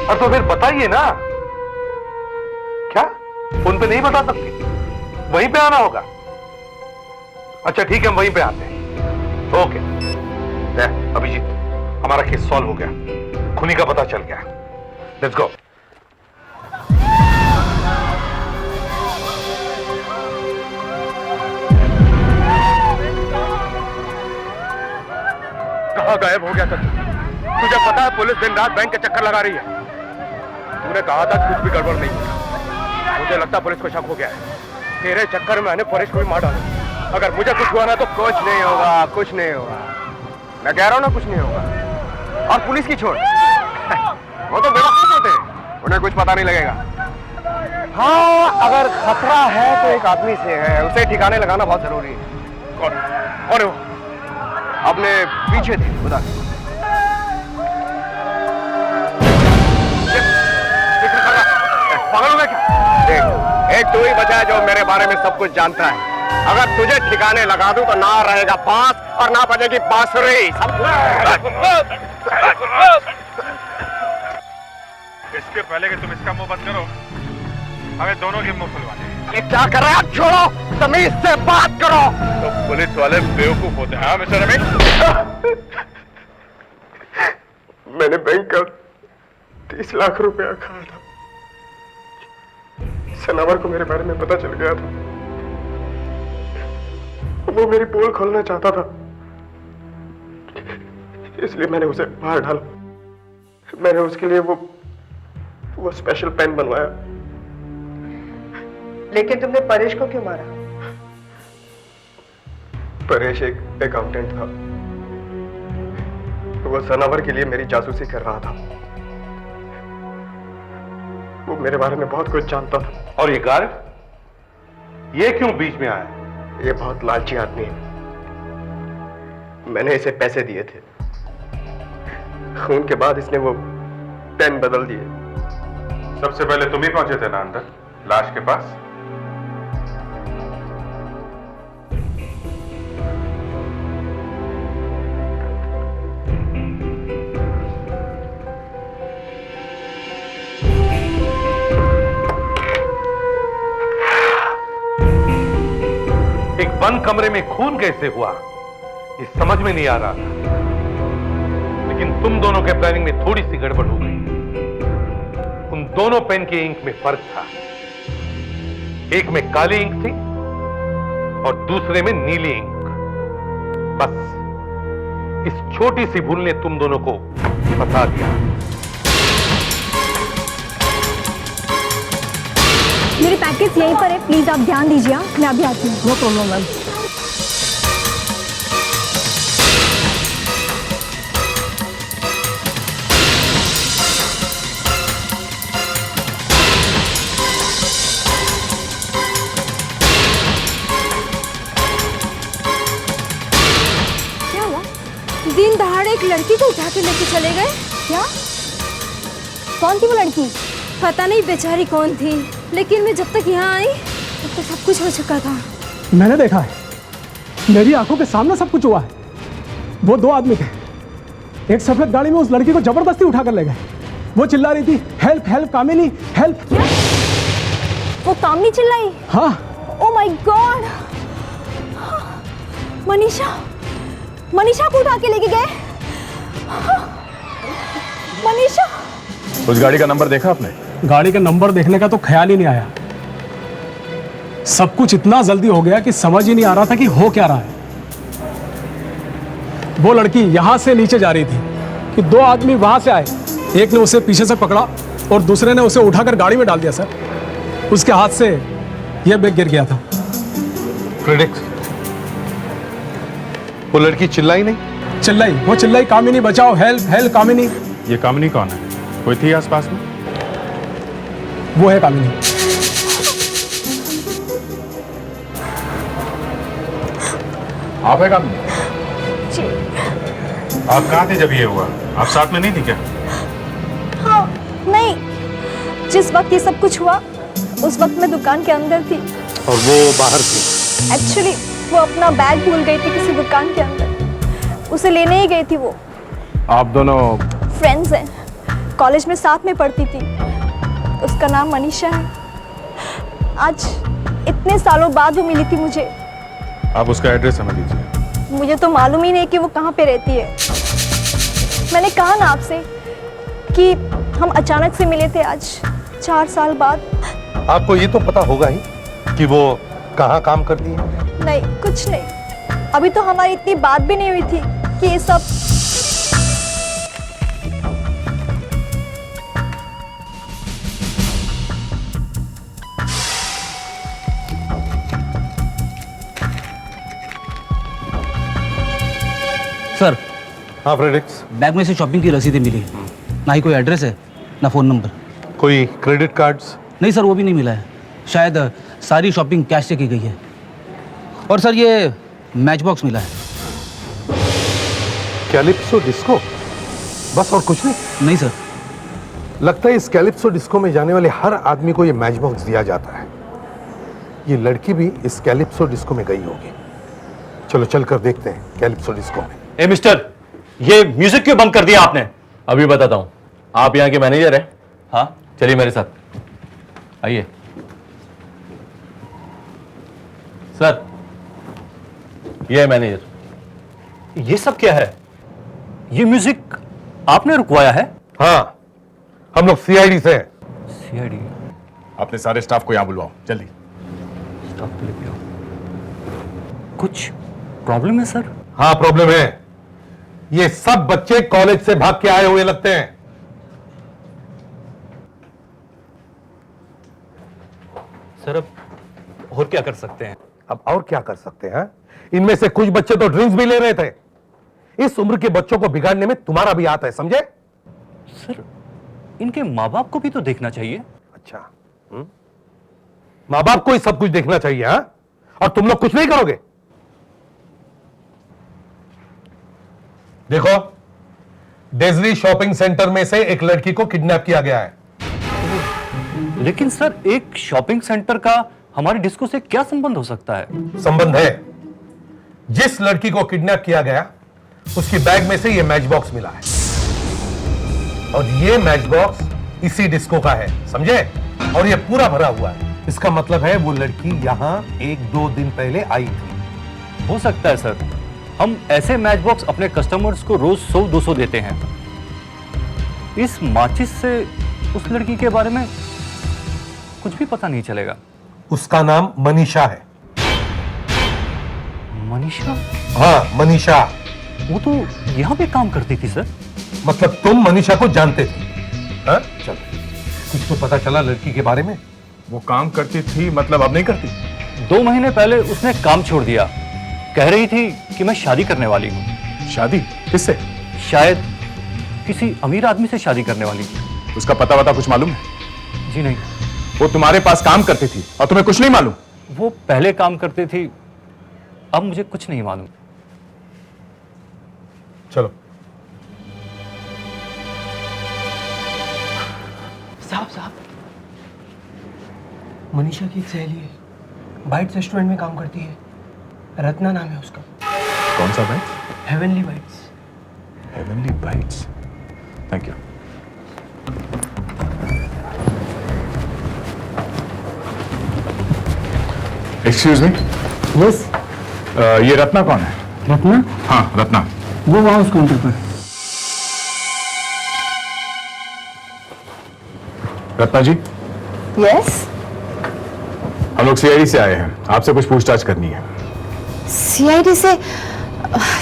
और तो फिर बताइए ना। क्या फोन पे नहीं बता सकते? वहीं पे आना होगा? अच्छा ठीक है, हम वहीं पे आते हैं। ओके अभिजीत, हमारा केस सॉल्व हो गया, खूनी का पता चल गया। Let's go. कहां गायब हो गया था? तुझे पता है पुलिस दिन रात बैंक के चक्कर लगा रही है। तूने कहा था कुछ भी गड़बड़ नहीं होगा। मुझे लगता पुलिस को शक हो गया है। तेरे चक्कर में मैंने फॉरेस्ट को भी मार डाला। अगर मुझे कुछ हुआ ना तो कुछ नहीं होगा, कुछ नहीं होगा। मैं कह रहा हूं ना, कुछ नहीं होगा। और पुलिस की छोड़, वो तो बेवकूफ होते हैं, उन्हें कुछ पता नहीं लगेगा। हाँ, अगर खतरा है तो एक आदमी से है, उसे ठिकाने लगाना बहुत जरूरी है। कौन है वो? अपने पीछे थे, बता। पागल हो गया क्या? देख, एक तू ही बचा है जो मेरे बारे में सब कुछ जानता है। अगर तुझे ठिकाने लगा दूं तो ना रहेगा बांस और ना बजेगी बांसुरी। इसके पहले कि तुम इसका मुंह बंद करो, हमें दोनों के मुंह खुलवाने। ये क्या कर रहे हैं आप? छोड़ो, तमीज से बात करो। तो पुलिस वाले बेवकूफ होते हैं, हाँ मिस्टर रमेश? मैंने बैंक का 30 लाख रुपया खाया था। सनावर को मेरे बारे में पता चल गया था। वो मेरी पोल खोलना चाहता था, इसलिए मैंने उसे बाहर डाला। मैंने उसके लिए वो स्पेशल पेन बनवाया। लेकिन तुमने परेश को क्यों मारा? परेश एक अकाउंटेंट था, वो सनावर के लिए मेरी जासूसी कर रहा था। वो मेरे बारे में बहुत कुछ जानता था। और ये गार्ड, ये क्यों बीच में आया? ये बहुत लालची आदमी है। मैंने इसे पैसे दिए थे, खून के बाद इसने वो पेन बदल दिए। सबसे पहले तुम ही पहुंचे थे ना अंदर, लाश के पास? एक बंद कमरे में खून कैसे हुआ ये समझ में नहीं आ रहा था, लेकिन तुम दोनों के प्लानिंग में थोड़ी सी गड़बड़ हो गई। उन दोनों पेन के इंक में फर्क था, एक में काली इंक थी और दूसरे में नीली इंक। बस इस छोटी सी भूल ने तुम दोनों को फंसा दिया। मेरे पैकेज यहीं पर है, प्लीज आप ध्यान दीजिए। मैं अभी आती हूँ। No problem ma'am. क्या हुआ? दिन दहाड़े एक लड़की को उठा के लेके चले गए क्या? कौन थी वो लड़की? पता नहीं बेचारी कौन थी, लेकिन मैं जब तक यहाँ आई तब तक सब कुछ हो चुका था। मैंने देखा है, मेरी आंखों के सामने सब कुछ हुआ है। वो दो आदमी थे, एक सफेद गाड़ी में उस लड़की को जबरदस्ती उठा कर ले गए। वो चिल्ला रही थी, हेल्प हेल्प कामिनी हेल्प। वो कामिनी चिल्लाई? हाँ। Oh my God! मनीषा को उठा के लेके गए। मनीषा। उस गाड़ी का नंबर देखा आपने? गाड़ी का नंबर देखने का तो ख्याल ही नहीं आया। सब कुछ इतना जल्दी हो गया कि समझ ही नहीं आ रहा था कि हो क्या रहा है। वो लड़की यहां से नीचे जा रही थी कि दो आदमी वहां से आए, एक ने उसे पीछे से पकड़ा और दूसरे ने उसे उठाकर गाड़ी में डाल दिया। सर, उसके हाथ से यह बैग गिर गया था। क्रिटिक्स, वो लड़की चिल्लाई नहीं? चिल्लाई, वो चिल्लाई, कामिनी बचाओ, हेल्प हेल्प कामिनी। ये कामिनी कौन है? कोई थी आसपास में? वो है कामिनी। आप है कामिनी? आप कहाँ थे जब ये हुआ? आप साथ में नहीं थी क्या? हाँ, नहीं, जिस वक्त ये सब कुछ हुआ उस वक्त मैं दुकान के अंदर थी और वो बाहर थी। एक्चुअली वो अपना बैग भूल गई थी किसी दुकान के अंदर, उसे लेने ही गई थी। वो आप दोनों फ्रेंड्स हैं, कॉलेज में साथ में पढ़ती थी। उसका नाम मनीषा है। आज इतने सालों बाद वो मिली थी मुझे। आप उसका एड्रेस हमें दीजिए। मुझे तो मालूम ही नहीं कि वो कहाँ पे रहती है। मैंने कहा ना आपसे कि हम अचानक से मिले थे आज 4 साल बाद। आपको ये तो पता होगा ही कि वो कहाँ काम करती है? नहीं, कुछ नहीं। अभी तो हमारी इतनी बात भी नहीं हुई थी कि ये सब। सर, हाँ फ्रेडिक्स, बैग में से शॉपिंग की रसीदें मिली, ना ही कोई एड्रेस है ना फ़ोन नंबर। कोई क्रेडिट कार्ड्स? नहीं सर, वो भी नहीं मिला है। शायद सारी शॉपिंग कैश से की गई है। और सर ये मैच बॉक्स मिला है। कैलिप्सो डिस्को, बस और कुछ नहीं? नहीं सर। लगता है इस कैलिप्सो डिस्को में जाने वाले हर आदमी को ये मैच बॉक्स दिया जाता है। ये लड़की भी इस कैलिप्सो डिस्को में गई होगी। चलो चल कर देखते हैं कैलिप्सो डिस्को में। ए मिस्टर, ये म्यूजिक क्यों बंद कर दिया आपने? अभी बताता हूं। आप यहाँ के मैनेजर हैं? हाँ, चलिए मेरे साथ आइए। सर, ये है मैनेजर। ये सब क्या है? ये म्यूजिक आपने रुकवाया है? हाँ, हम लोग सीआईडी से हैं। सीआईडी? अपने सारे स्टाफ को यहाँ बुलवाओ जल्दी। स्टाफ को लेके आओ। कुछ प्रॉब्लम है सर? हाँ प्रॉब्लम है। ये सब बच्चे कॉलेज से भाग के आए हुए लगते हैं। सर अब और क्या कर सकते हैं? अब और क्या कर सकते हैं? इनमें से कुछ बच्चे तो ड्रिंक्स भी ले रहे थे। इस उम्र के बच्चों को बिगाड़ने में तुम्हारा भी हाथ है, समझे? सर इनके माँ बाप को भी तो देखना चाहिए। अच्छा, माँ बाप को ही सब कुछ देखना चाहिए, हाँ? और तुम लोग कुछ नहीं करोगे? देखो, डेजली शॉपिंग सेंटर में से एक लड़की को किडनैप किया गया है। लेकिन सर एक शॉपिंग सेंटर का हमारी डिस्को से क्या संबंध हो सकता है? संबंध है। जिस लड़की को किडनैप किया गया उसकी बैग में से ये मैच बॉक्स मिला है और ये मैच बॉक्स इसी डिस्को का है, समझे? और ये पूरा भरा हुआ है। इसका मतलब है वो लड़की यहां 1-2 दिन पहले आई थी। हो सकता है सर। हम ऐसे मैच बॉक्स अपने कस्टमर्स को रोज 100-200 देते हैं। इस माचिस से उस लड़की के बारे में कुछ भी पता नहीं चलेगा। उसका नाम मनीषा है। मनीषा? हाँ, मनीषा। वो तो यहाँ पे काम करती थी सर। मतलब तुम मनीषा को जानते थे? हाँ? चलो, कुछ तो पता चला लड़की के बारे में? वो काम करती थी, मतलब अब नहीं करती? 2 महीने पहले उसने काम छोड़ दिया। कह रही थी कि मैं शादी करने वाली हूँ। शादी? किससे? शायद किसी अमीर आदमी से शादी करने वाली। उसका पता वता कुछ मालूम है? जी नहीं। वो तुम्हारे पास काम करती थी और तुम्हें कुछ नहीं मालूम? वो पहले काम करती थी, अब मुझे कुछ नहीं मालूम। चलो। साहब, मनीषा की एक सहेली है, बाइट्स रेस्टोरेंट में काम करती है। रत्ना नाम है उसका। कौन सा bite? Heavenly bites. Heavenly bites, thank you. Excuse me. Yes. ये रत्ना कौन है? रत्ना? हाँ, रत्ना। वो वहां उस काउंटर पर। रत्ना जी। यस। हम लोग सीआईडी से आए हैं, आपसे कुछ पूछताछ करनी है। सीआईडी से?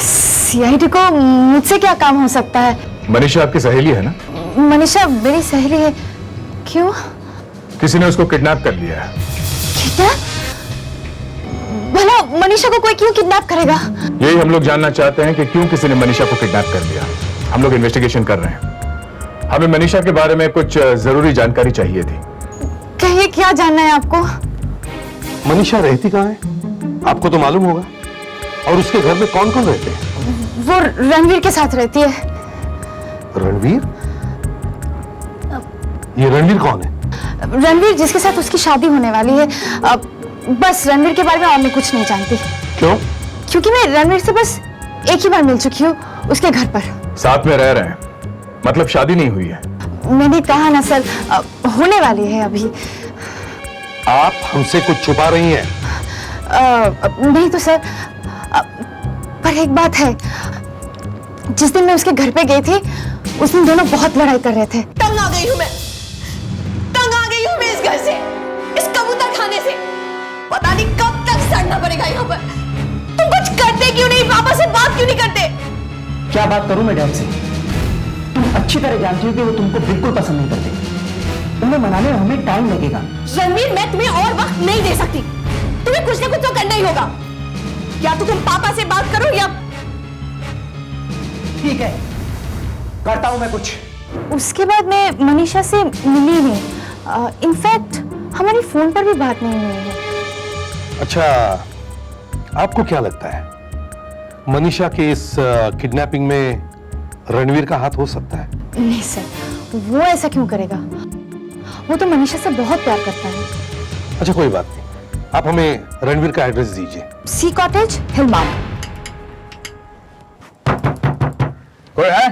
सीआईडी को मुझसे क्या काम हो सकता है? मनीषा आपकी सहेली है ना? मनीषा मेरी सहेली है। क्यों? किसी ने उसको किडनैप कर लिया है। किडनैप? भला मनीषा को कोई क्यों किडनैप करेगा? यही हम लोग जानना चाहते हैं कि क्यों किसी ने मनीषा को किडनैप कर लिया। हम लोग इन्वेस्टिगेशन कर रहे हैं। हमें मनीषा के बारे में कुछ जरूरी जानकारी चाहिए थी। कहिए, क्या जानना है आपको? मनीषा रहती कहाँ है? आपको तो मालूम होगा। और उसके घर में कौन कौन रहते हैं? वो रणवीर के साथ रहती है। रणवीर? ये रणवीर कौन है? रणवीर जिसके साथ उसकी शादी होने वाली है। बस रणवीर के बारे में और मैं कुछ नहीं जानती। क्यों? क्योंकि मैं रणवीर से बस एक ही बार मिल चुकी हूँ, उसके घर पर। साथ में रह रहे हैं, मतलब शादी नहीं हुई है? मैंने कहा ना सर, होने वाली है अभी। आप हमसे कुछ छुपा रही हैं? नहीं तो सर, पर एक बात है, जिस दिन मैं उसके घर पे गई थी उस दिन दोनों बहुत लड़ाई कर रहे थे। तंग आ गई हूँ मैं, तंग आ गई हूँ मैं इस घर से, इस कबूतर खाने से। पता नहीं कब तक सड़ना पड़ेगा यहाँ पर। तुम कुछ करते क्यों नहीं? पापा से बात क्यों नहीं करते? क्या बात करूं मैं डैड से? तुम अच्छी तरह जानती हो कि वो तुमको बिल्कुल पसंद नहीं करते। उन्हें मनाने में हमें टाइम लगेगा। रणवीर, मैं तुम्हें और वक्त नहीं दे सकती। तुम्हें कुछ ना कुछ तो करना ही होगा। या तो तुम पापा से बात करो या... ठीक है, करता हूं मैं कुछ। उसके बाद मैं मनीषा से मिली नहीं। इनफैक्ट हमारी फोन पर भी बात नहीं हुई है। अच्छा, आपको क्या लगता है मनीषा के इस किडनैपिंग में रणवीर का हाथ हो सकता है? नहीं सर, वो ऐसा क्यों करेगा? वो तो मनीषा से बहुत प्यार करता है। अच्छा कोई बात नहीं, आप हमें रणवीर का एड्रेस दीजिए। सी कॉटेज, हिलमार्ग। कोई है?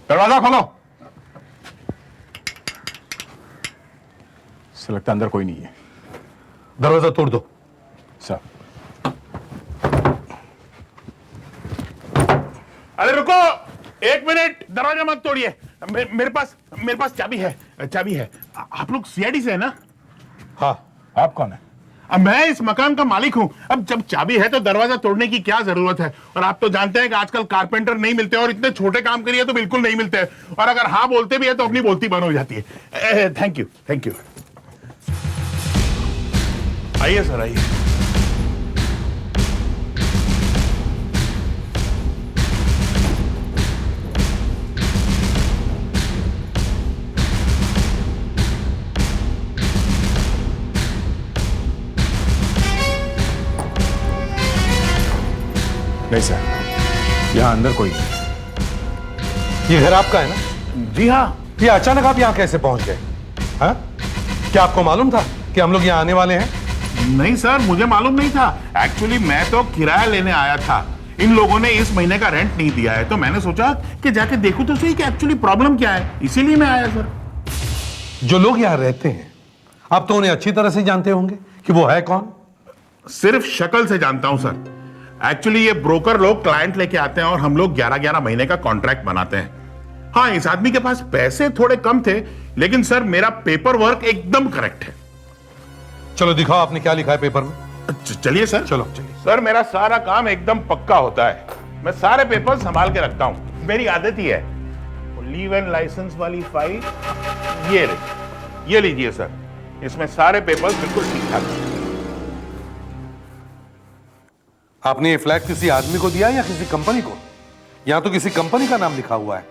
दरवाजा खोलो। से लगता अंदर कोई नहीं है। दरवाजा तोड़ दो। सर। अरे रुको, 1 मिनट, दरवाजा मत तोड़िए। मेरे पास चाबी है। आप लोग सीआईडी से है ना? हाँ। आप कौन है? अब मैं इस मकान का मालिक हूं। अब जब चाबी है तो दरवाजा तोड़ने की क्या जरूरत है? और आप तो जानते हैं कि आजकल कारपेंटर नहीं मिलते, और इतने छोटे काम करिए तो बिल्कुल नहीं मिलते, और अगर हाँ बोलते भी है तो अपनी बोलती बंद हो जाती है। Thank you. आइए सर, आइए। नहीं सर, यहाँ अंदर कोई नहीं। ये घर आपका है ना? जी हाँ। ये अचानक आप यहाँ कैसे पहुंच गए? हाँ? क्या आपको मालूम था कि हम लोग यहाँ आने वाले हैं? नहीं सर, मुझे मालूम नहीं था। एक्चुअली मैं तो किराया लेने आया था। इन लोगों ने इस महीने का रेंट नहीं दिया है, तो मैंने सोचा कि जाके देखूं तो सही कि एक्चुअली प्रॉब्लम क्या है, इसीलिए मैं आया सर। जो लोग यहाँ रहते हैं, आप तो उन्हें अच्छी तरह से जानते होंगे कि वो है कौन? सिर्फ शक्ल से जानता हूं सर। एक्चुअली ये ब्रोकर लोग क्लाइंट लेके आते हैं और हम लोग 11-11 महीने का कॉन्ट्रैक्ट बनाते हैं। हाँ, इस आदमी के पास पैसे थोड़े कम थे, लेकिन सर मेरा पेपर वर्क एकदम करेक्ट है। चलो दिखाओ आपने क्या लिखा है पेपर में। चलिए सर। चलो। सर मेरा सारा काम एकदम पक्का होता है। मैं सारे पेपर संभाल के रखता हूँ, मेरी आदत ही है। लीव एंड लाइसेंस वाली फाइल ये लीजिए सर, इसमें सारे पेपर्स बिल्कुल ठीक ठाक हैं। आपने ये फ्लैट किसी आदमी को दिया या किसी कंपनी को? यहाँ तो किसी कंपनी का नाम लिखा हुआ है,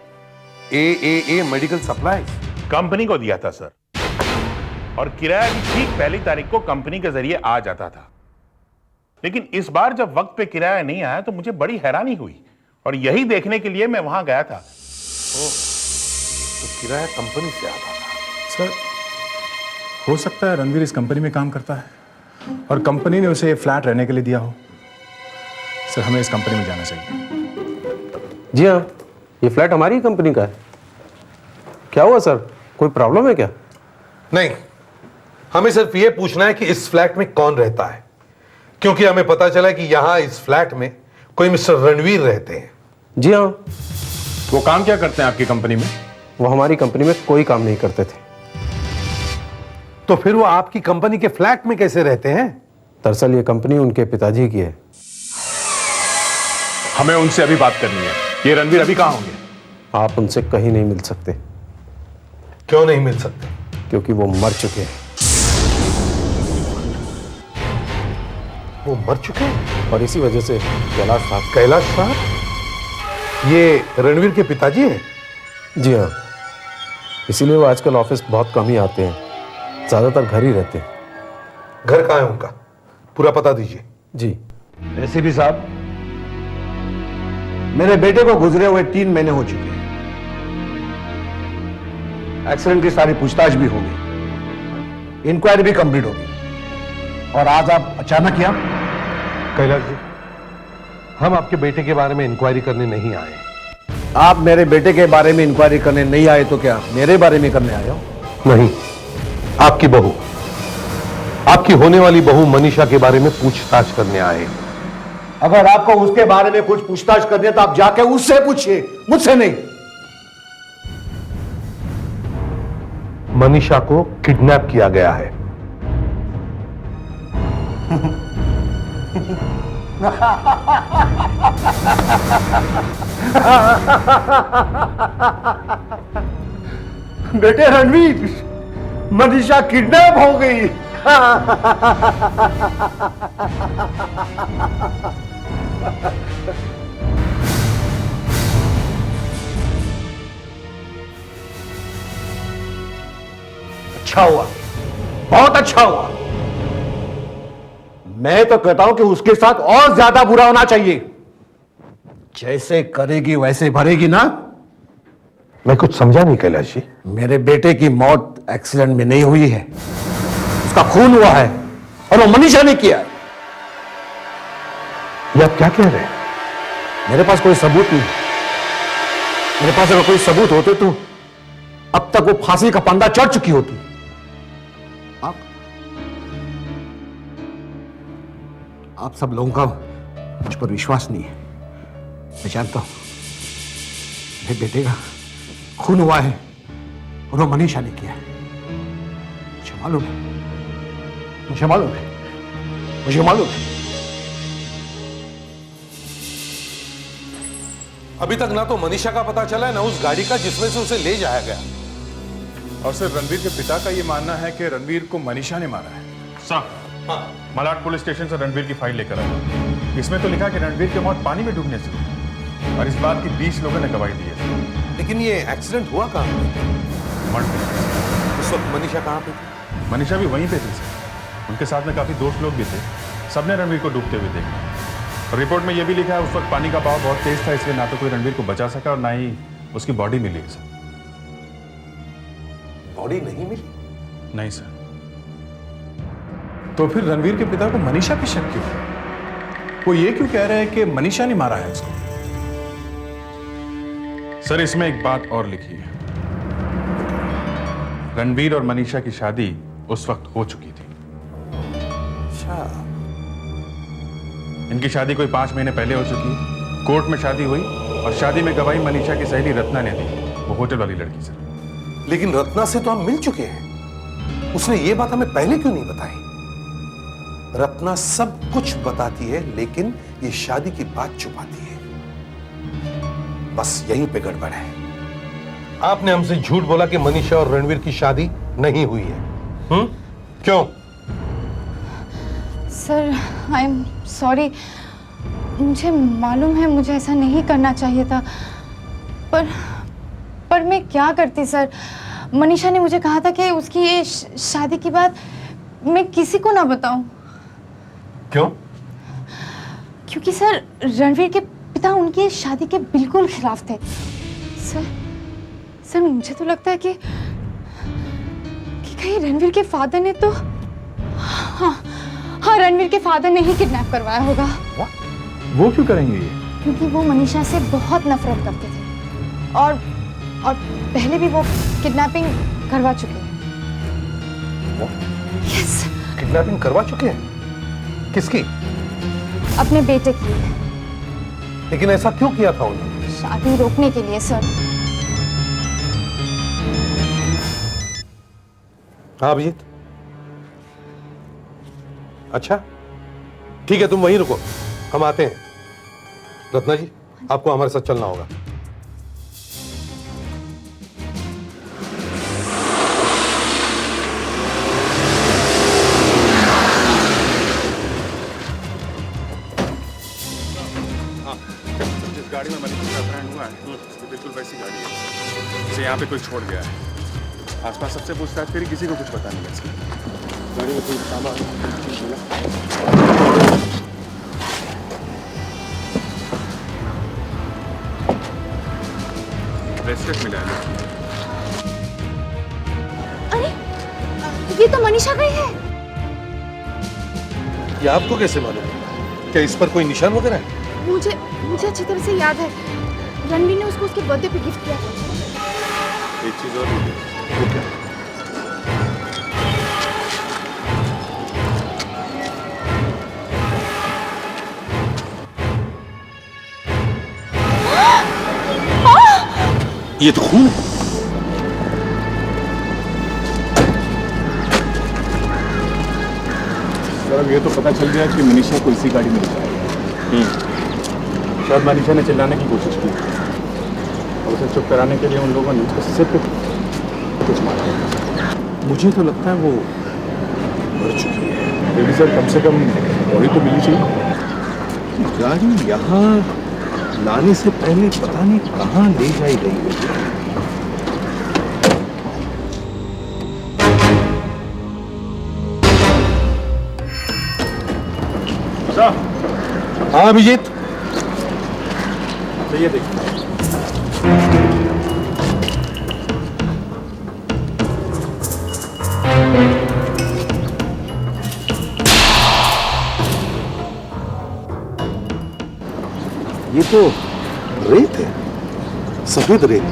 AAA मेडिकल सप्लाईज। कंपनी को दिया था सर, और किराया भी ठीक पहली तारीख को कंपनी के जरिए आ जाता था। लेकिन इस बार जब वक्त पे किराया नहीं आया तो मुझे बड़ी हैरानी हुई, और यही देखने के लिए मैं वहां गया था। तो किराया कंपनी से आता था? सर, हो सकता है रणवीर इस कंपनी में काम करता है और कंपनी ने उसे फ्लैट रहने के लिए दिया हो। सर, हमें इस कंपनी में जाना चाहिए। जी हाँ, ये फ्लैट हमारी कंपनी का है। क्या हुआ सर, कोई प्रॉब्लम है क्या? नहीं, हमें सिर्फ ये पूछना है कि इस फ्लैट में कौन रहता है, क्योंकि हमें पता चला कि यहां इस फ्लैट में कोई मिस्टर रणवीर रहते हैं। जी हाँ। वो काम क्या करते हैं आपकी कंपनी में? वो हमारी कंपनी में कोई काम नहीं करते थे। तो फिर वो आपकी कंपनी के फ्लैट में कैसे रहते हैं? दरअसल ये कंपनी उनके पिताजी की है। हमें उनसे अभी बात करनी है। ये रणवीर अभी कहाँ होंगे? आप उनसे कहीं नहीं मिल सकते। क्यों नहीं मिल सकते? क्योंकि वो मर चुके हैं। वो मर चुके हैं? और इसी वजह से कैलाश साहब, ये रणवीर के पिताजी हैं? जी हाँ, इसीलिए वो आजकल ऑफिस बहुत कम ही आते हैं, ज्यादातर घर ही रहते हैं। घर कहाँ है उनका? पूरा पता दीजिए। जी। एसीपी साहब, मेरे बेटे को गुजरे हुए 3 महीने हो चुके हैं। एक्सीडेंट की सारी पूछताछ भी होगी, इंक्वायरी भी कंप्लीट होगी। और आज आप अचानक यहाँ? कैलाश जी, हम आपके बेटे के बारे में इंक्वायरी करने नहीं आए। आप मेरे बेटे के बारे में इंक्वायरी करने नहीं आए तो क्या मेरे बारे में करने आए हो? नहीं, आपकी बहू, आपकी होने वाली बहू मनीषा के बारे में पूछताछ करने आए। अगर आपको उसके बारे में कुछ पूछताछ करनी है तो आप जाके उससे पूछिए, मुझसे नहीं। मनीषा को किडनैप किया गया है। बेटे रणवीर, मनीषा किडनैप हो गई। अच्छा हुआ, बहुत अच्छा हुआ। मैं तो कहता हूं कि उसके साथ और ज्यादा बुरा होना चाहिए। जैसे करेगी वैसे भरेगी ना। मैं कुछ समझा नहीं कैलाश जी। मेरे बेटे की मौत एक्सीडेंट में नहीं हुई है, उसका खून हुआ है और वो मनीषा ने किया। ये आप क्या कह रहे हैं? मेरे पास कोई सबूत नहीं। मेरे पास अगर कोई सबूत होते तो अब तक वो फांसी का फंदा चढ़ चुकी होती। आप सब लोगों का मुझ पर विश्वास नहीं है, मैं जानता हूं। मेरे बेटे का खून हुआ है और वो मनीषा ने किया है। मुझे मालूम है, मुझे मालूम है, मुझे मालूम है। अभी तक ना तो मनीषा का पता चला है ना उस गाड़ी का जिसमें से उसे ले जाया गया। और सर, रणवीर के पिता का यह मानना है कि रणवीर को मनीषा ने मारा है। सर, मलाड पुलिस स्टेशन से रणवीर की फाइल लेकर आया। इसमें तो लिखा कि रणवीर की मौत पानी में डूबने से हुई और इस बात की 20 लोगों ने गवाही दी है। लेकिन ये एक्सीडेंट हुआ कहां पे? मठ पे। उस वक्त मनीषा कहां पे थी? मनीषा भी वहीं पे थी सर। उनके साथ में काफी दोस्त लोग भी थे। सबने रणवीर को डूबते हुए देखा। और रिपोर्ट में यह भी लिखा है उस वक्त पानी का बहाव बहुत तेज था, इसलिए ना तो कोई रणवीर को बचा सका और ना ही उसकी बॉडी मिली है सर। बॉडी नहीं मिली? नहीं सर। तो फिर रणवीर के पिता को मनीषा पे शक क्यों? वो ये क्यों कह रहे हैं कि मनीषा ने मारा है उसको? सर, इसमें एक बात और लिखी है। रणवीर और मनीषा की शादी उस वक्त हो चुकी थी। अच्छा। इनकी शादी कोई 5 महीने पहले हो चुकी है। कोर्ट में शादी हुई और शादी में गवाही मनीषा की सहेली रत्ना ने दी, वो होटल वाली लड़की सर। लेकिन रत्ना से तो हम मिल चुके हैं, उसने ये बात हमें पहले क्यों नहीं बताई? रत्ना सब कुछ बताती है लेकिन ये शादी की बात छुपाती है। बस यहीं पे गड़बड़ है। आपने हमसे झूठ बोला कि मनीषा और रणवीर की शादी नहीं हुई है। क्यों? Sir, I am sorry. मुझे मालूम है मुझे ऐसा नहीं करना चाहिए था, पर मैं क्या करती सर। मनीषा ने मुझे कहा था कि उसकी ये शादी की बात मैं किसी को ना बताऊं। क्यों? क्योंकि सर, रणवीर के पिता उनकी शादी के बिल्कुल खिलाफ थे। सर मुझे तो लगता है कि कहीं रणवीर के फादर ने तो हाँ, रणवीर के फादर ने ही किडनैप करवाया होगा। वो क्यों करेंगे ये? क्योंकि वो मनीषा से बहुत नफरत करते थे और पहले भी वो किडनैपिंग करवा चुके हैं। यस। किडनैपिंग करवा चुके हैं? किसकी? अपने बेटे की। लेकिन ऐसा क्यों किया था उन्होंने? शादी रोकने के लिए सर। हाँ अभिजीत। अच्छा ठीक है, तुम वहीं रुको, हम आते हैं। रत्ना जी, आपको हमारे साथ चलना होगा। जिस गाड़ी में मनीषा का अपहरण हुआ है, ये बिल्कुल वैसी गाड़ी है। इसे यहाँ पे कोई छोड़ गया है। आसपास सबसे पूछताछ करी, किसी को कुछ पता नहीं इसकी। गाड़ी में कोई सामान ब्रेसलेट मिला है। ये तो मनीषा गई है। ये आपको कैसे मालूम? क्या इस पर कोई निशान वगैरह है? मुझे अच्छी तरह से याद है, रणवीर ने उसको उसके बर्थडे पे गिफ्ट किया था। एक चीज और वो क्या? ये तो खून है। सर अब ये तो पता चल गया कि मनीषा को इसी गाड़ी में ले जाएगा। शायद मनीषा ने चिल्लाने की कोशिश की और उसे चुप कराने के लिए उन लोगों ने उसके सिर पे कुछ मारा। मुझे तो लगता है वो मर चुकी है। फिर भी सर कम से कम बॉडी तो मिली चाहिए। गाड़ी यहाँ लाने से पहले पता नहीं कहाँ ले जाई गई है। हाँ अभिजीत, तो ये देखिए ये तो रेत है, सफेद रेत।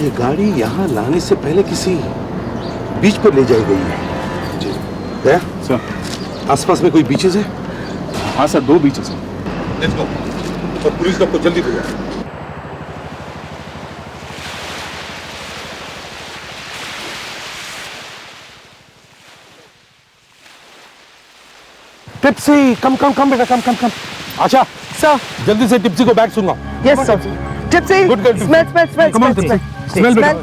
ये गाड़ी यहाँ लाने से पहले किसी बीच पर ले जाई गई है। जी गया सर। आसपास में कोई बीचेस है? हाँ सर, 2 बीचेस हैं। Let's go. और पुलिस को जल्दी बुलाओ। टिप्सी, कम बेटा, कम। अच्छा सर, जल्दी से टिप्सी को bag Sunga. Yes sir. Tipsy, good girl. Smell. Smell बेटा।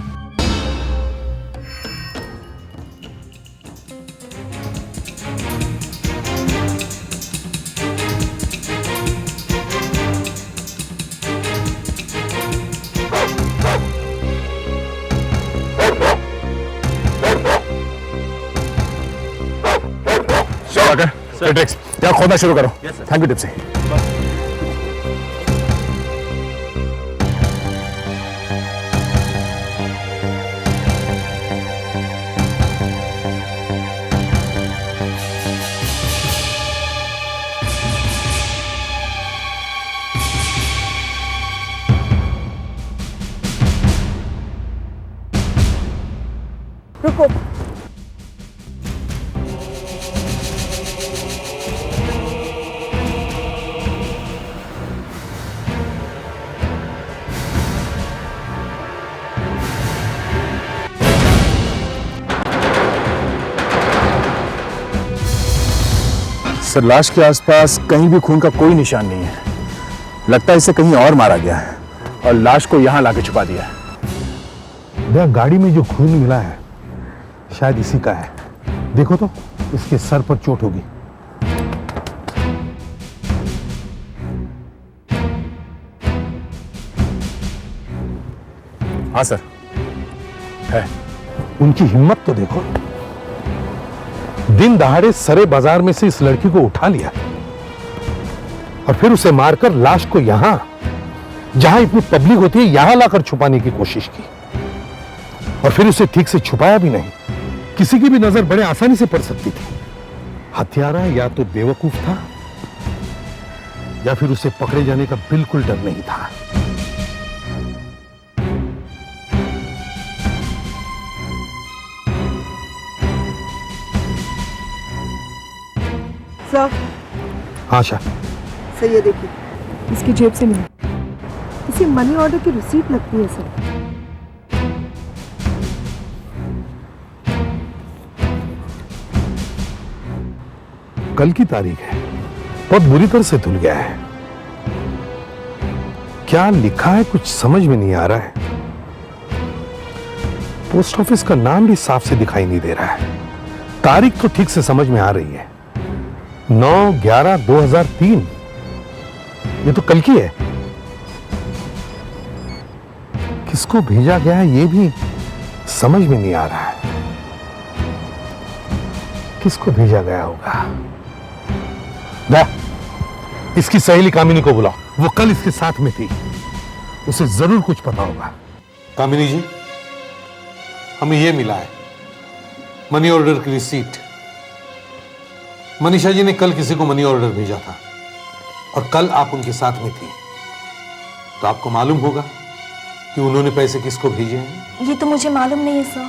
यहाँ खोदना शुरू करो। Thank you tipsy. रुको। सर लाश के आसपास कहीं भी खून का कोई निशान नहीं है। लगता है इसे कहीं और मारा गया है और लाश को यहाँ लाके छुपा दिया है। गाड़ी में जो खून मिला है शायद इसी का है। देखो तो, इसके सर पर चोट होगी। हाँ सर है। उनकी हिम्मत तो देखो, दिन दहाड़े सरे बाजार में से इस लड़की को उठा लिया और फिर उसे मारकर लाश को यहां, जहां इतनी पब्लिक होती है, यहां लाकर छुपाने की कोशिश की और फिर उसे ठीक से छुपाया भी नहीं। किसी की भी नजर बड़े आसानी से पड़ सकती थी। हत्यारा या तो बेवकूफ था या फिर उसे पकड़े जाने का बिल्कुल डर नहीं था। सर। हाँ शाह। सर ये देखिए, इसकी जेब से मिला। इसे मनी ऑर्डर की रिसीट लगती है सर। कल की तारीख है, बहुत बुरी तरह से धुल गया है। क्या लिखा है कुछ समझ में नहीं आ रहा है। पोस्ट ऑफिस का नाम भी साफ से दिखाई नहीं दे रहा है। तारीख तो ठीक से समझ में आ रही है, 9/11/2003। ये तो कल की है। किसको भेजा गया है ये भी समझ में नहीं आ रहा है। किसको भेजा गया होगा? इसकी सहेली कामिनी को बुलाओ, वो कल इसके साथ में थी, उसे जरूर कुछ पता होगा। कामिनी जी, हमें ये मिला है, मनी ऑर्डर की रिसीट। मनीषा जी ने कल किसी को मनी ऑर्डर भेजा था और कल आप उनके साथ में थी, तो आपको मालूम होगा कि उन्होंने पैसे किसको भेजे हैं। ये तो मुझे मालूम नहीं है सर,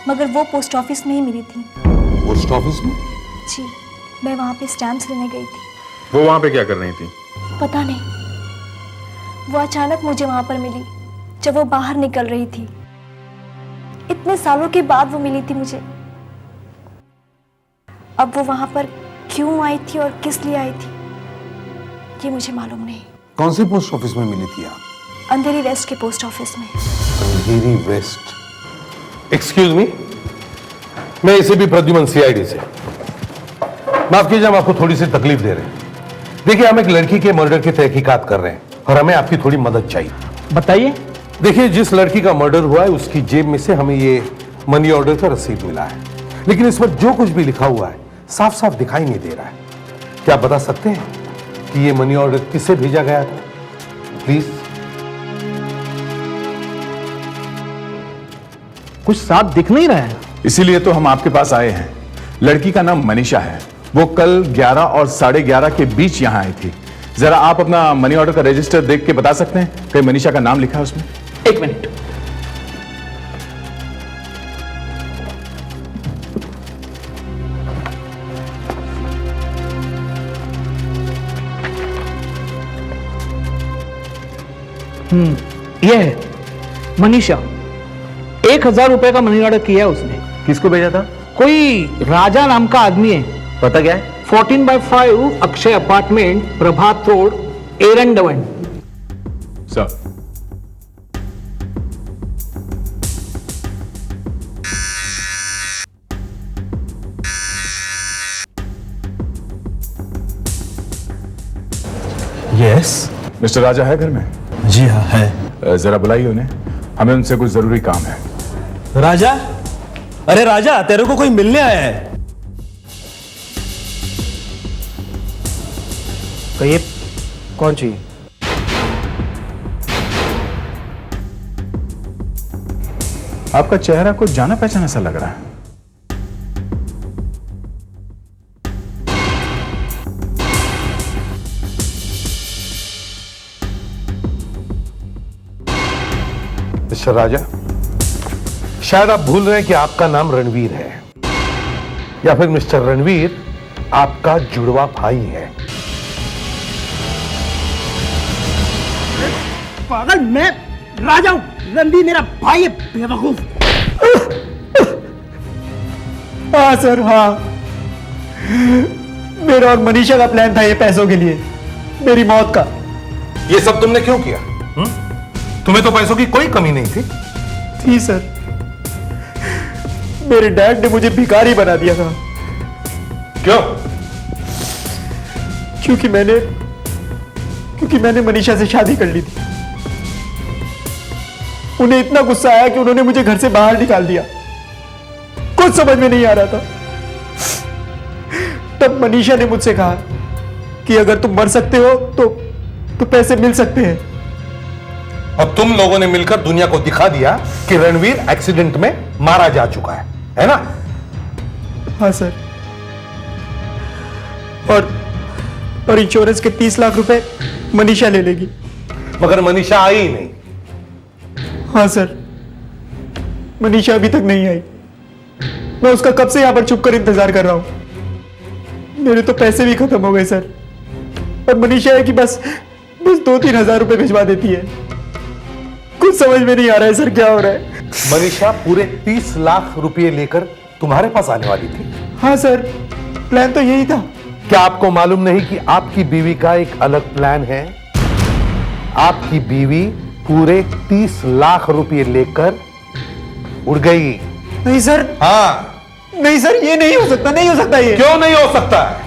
मगर वो पोस्ट ऑफिस में ही मिली थी। पोस्ट ऑफिस में? जी, मैं वहाँ पे स्टैम्प्स लेने गई थी। वो वहां पे क्या कर रही थी? पता नहीं, वो अचानक मुझे वहाँ पर मिली जब वो बाहर निकल रही थी। इतने सालों के बाद वो मिली थी मुझे। अब वो वहाँ पर क्यों आई थी और किस लिए आई थी, ये मुझे मालूम नहीं। कौन से पोस्ट ऑफिस में मिली थी आप? अंधेरी वेस्ट के पोस्ट ऑफिस में। अंधेरी वेस्ट? एक्सक्यूज मी, मैं इसे भी प्रद्युमन सीआईडी से। माफ कीजिए, हम आपको थोड़ी सी तकलीफ दे रहे हैं। देखिए, हम एक लड़की के मर्डर की तहकीकात कर रहे हैं और हमें आपकी थोड़ी मदद चाहिए। बताइए। देखिए, जिस लड़की का मर्डर हुआ है उसकी जेब में से हमें ये मनी ऑर्डर का रसीद मिला है, लेकिन इस पर जो कुछ भी लिखा हुआ है साफ साफ दिखाई नहीं दे रहा है। क्या आप बता सकते हैं कि ये मनी ऑर्डर किससे भेजा गया था? प्लीज। कुछ साफ दिख नहीं रहा है। इसीलिए तो हम आपके पास आए हैं। लड़की का नाम मनीषा है। वो कल 11 और 11:30 के बीच यहां आई थी। जरा आप अपना मनी ऑर्डर का रजिस्टर देख के बता सकते हैं कि मनीषा का नाम लिखा है उसमें? एक मिनट। ये है मनीषा। 1000 रुपए का मनी ऑर्डर किया है उसने। किसको भेजा था? कोई राजा नाम का आदमी है। पता क्या है? 14/5 Akshay apartment, Prabhat road, Erandwane. Sir, yes. Mister Raja है घर में? जी हाँ है। जरा बुलाइए उन्हें, हमें उनसे कुछ जरूरी काम है। राजा? अरे राजा, तेरे को कोई मिलने आया है। कहिए, कौन चाहिए? आपका चेहरा कुछ जाना पहचाना सा लग रहा है। मिस्टर राजा, शायद आप भूल रहे हैं कि आपका नाम रणवीर है, या फिर मिस्टर रणवीर आपका जुड़वा भाई है। पागल, मैं राजा हूं, रणवीर मेरा भाई है, बेवकूफ। हाँ सर, हाँ। मेरा और मनीषा का प्लान था ये पैसों के लिए, मेरी मौत का। ये सब तुमने क्यों किया? तुम्हें तो पैसों की कोई कमी नहीं थी सर। मेरे डैड ने मुझे भिखारी बना दिया था। क्यों? क्योंकि मैंने मनीषा से शादी कर ली थी। उन्हें इतना गुस्सा आया कि उन्होंने मुझे घर से बाहर निकाल दिया। कुछ समझ में नहीं आ रहा था। तब मनीषा ने मुझसे कहा कि अगर तुम मर सकते हो तो पैसे मिल सकते हैं। और तुम लोगों ने मिलकर दुनिया को दिखा दिया कि रणवीर एक्सीडेंट में मारा जा चुका है ना? हाँ सर। और इंश्योरेंस के 30 लाख रुपए मनीषा ले लेगी। मगर मनीषा आई ही नहीं। हाँ सर, मनीषा अभी तक नहीं आई। मैं उसका कब से यहां पर छुप कर इंतजार कर रहा हूं। मेरे तो पैसे भी खत्म हो गए सर, और मनीषा है कि बस 2-3 हजार रुपए भिजवा देती है। कुछ समझ में नहीं आ रहा है सर, क्या हो रहा है। मनीषा पूरे 30 लाख रुपए लेकर तुम्हारे पास आने वाली थी? हाँ सर, प्लान तो यही था। क्या आपको मालूम नहीं कि आपकी बीवी का एक अलग प्लान है? आपकी बीवी पूरे 30 लाख रुपए लेकर उड़ गई। नहीं सर। हाँ। नहीं सर, ये नहीं हो सकता, नहीं हो सकता ये। क्यों नहीं हो सकता है?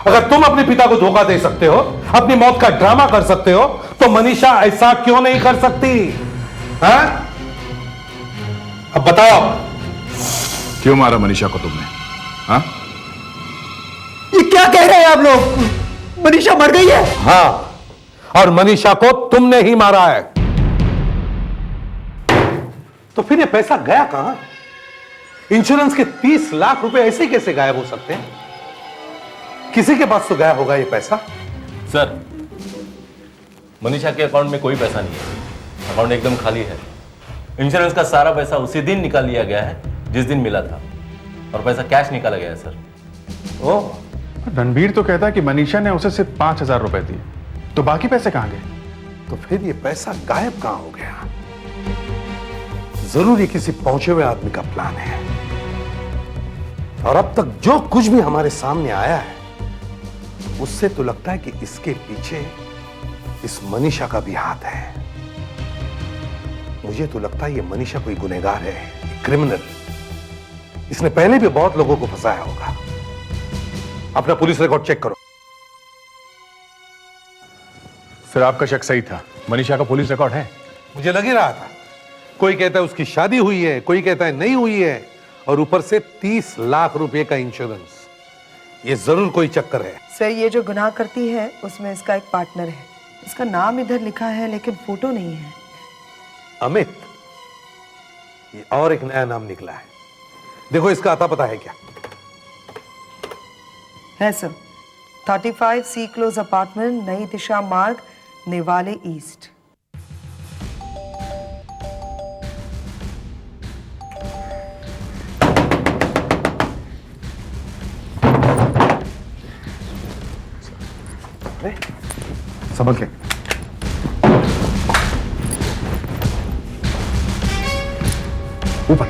अगर तुम अपने पिता को धोखा दे सकते हो, अपनी मौत का ड्रामा कर सकते हो, तो मनीषा ऐसा क्यों नहीं कर सकती? हाँ? अब बताओ, क्यों मारा मनीषा को तुमने? हाँ? ये क्या कह रहे हैं आप लोग? मनीषा मर गई है? हाँ, और मनीषा को तुमने ही मारा है। तो फिर ये पैसा गया कहां? इंश्योरेंस के 30 लाख रुपए ऐसे कैसे गायब हो सकते हैं? किसी के पास तो गायब होगा ये पैसा। सर, मनीषा के अकाउंट में कोई पैसा नहीं है, अकाउंट एकदम खाली है। इंश्योरेंस का सारा पैसा उसी दिन निकाल लिया गया है जिस दिन मिला था, और पैसा कैश निकाला गया है सर। ओह, रणबीर तो कहता है कि मनीषा ने उसे सिर्फ 5,000 रुपए दिए, तो बाकी पैसे कहां गए? तो फिर ये पैसा गायब कहां हो गया? जरूर ये किसी पहुंचे हुए आदमी का प्लान है, और अब तक जो कुछ भी हमारे सामने आया है उससे तो लगता है कि इसके पीछे इस मनीषा का भी हाथ है। मुझे तो लगता है ये मनीषा कोई गुनहगार है, क्रिमिनल। इसने पहले भी बहुत लोगों को फंसाया होगा। अपना पुलिस रिकॉर्ड चेक करो। सर, आपका शक सही था, मनीषा का पुलिस रिकॉर्ड है। मुझे लग ही रहा था। कोई कहता है उसकी शादी हुई है, कोई कहता है नहीं हुई है, और ऊपर से 30 लाख रुपए का इंश्योरेंस। ये जरूर कोई चक्कर है। सर, ये जो गुनाह करती है उसमें इसका एक पार्टनर है। इसका नाम इधर लिखा है लेकिन फोटो नहीं है। अमित, ये और एक नया नाम निकला है। देखो इसका आता पता है क्या? है सर, 35 सी क्लोज अपार्टमेंट, नई दिशा मार्ग, नेवाले ईस्ट। संभल के। ऊपर।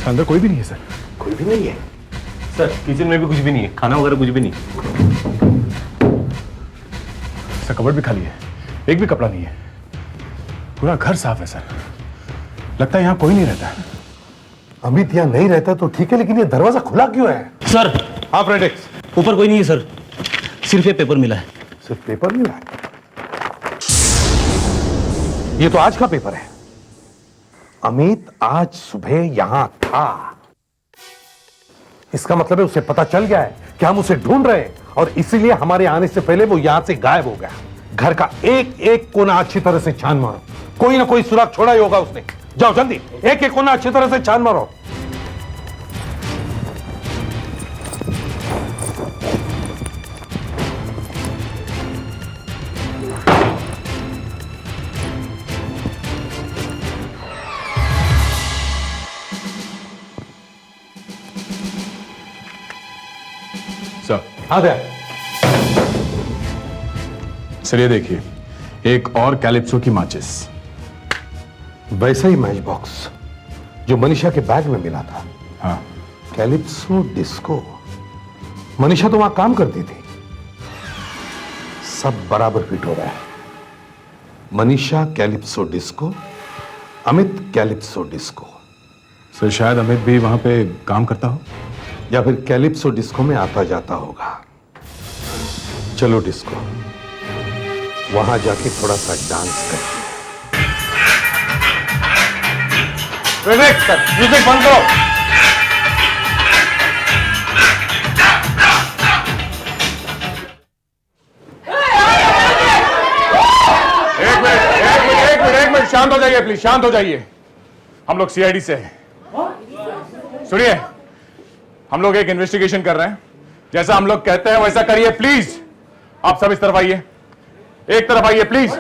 अंदर कोई भी नहीं है सर। कोई भी नहीं है सर, किचन में भी कुछ भी नहीं है, खाना वगैरह कुछ भी नहीं। सर, कबर्ड भी खाली है, एक भी कपड़ा नहीं है, पूरा घर साफ है सर। लगता है यहाँ कोई नहीं रहता है। अमित यहाँ नहीं रहता तो ठीक है, लेकिन ये दरवाजा खुला क्यों है? सर, हाँ फ्रेडेक्स, ऊपर कोई नहीं है सर, सिर्फ ये पेपर मिला है। सिर्फ पेपर मिला है? ये तो आज का पेपर है। अमित आज सुबह यहां था, इसका मतलब है उसे पता चल गया है कि हम उसे ढूंढ रहे हैं, और इसीलिए हमारे आने से पहले वो यहां से गायब हो गया। घर का एक एक कोना अच्छी तरह से छान मारो, कोई ना कोई सुराग छोड़ा ही होगा उसने। जाओ जल्दी, एक एक कोना अच्छी तरह से छान मारो। सर, आ गया सर, ये देखिए, एक और कैलिप्सो की माचिस। वैसा ही मैच बॉक्स जो मनीषा के बैग में मिला था। हाँ, कैलिप्सो डिस्को। मनीषा तो वहां काम करती थी। सब बराबर फिट हो रहा है। Manisha calypso disco, Amit calypso disco. Sir, शायद अमित भी वहां पे काम करता हो, या फिर कैलिप्सो डिस्को में आता जाता होगा। चलो डिस्को, वहां जाके थोड़ा सा डांस करते हैं। म्यूजिक बंद करो। एक मिनट, शांत हो जाइए प्लीज, शांत हो जाइए। हम लोग सीआईडी से हैं। सुनिए, हम लोग एक इन्वेस्टिगेशन कर रहे हैं। जैसा हम लोग कहते हैं वैसा करिए प्लीज। आप सब इस तरफ आइए, एक तरफ आइए प्लीज।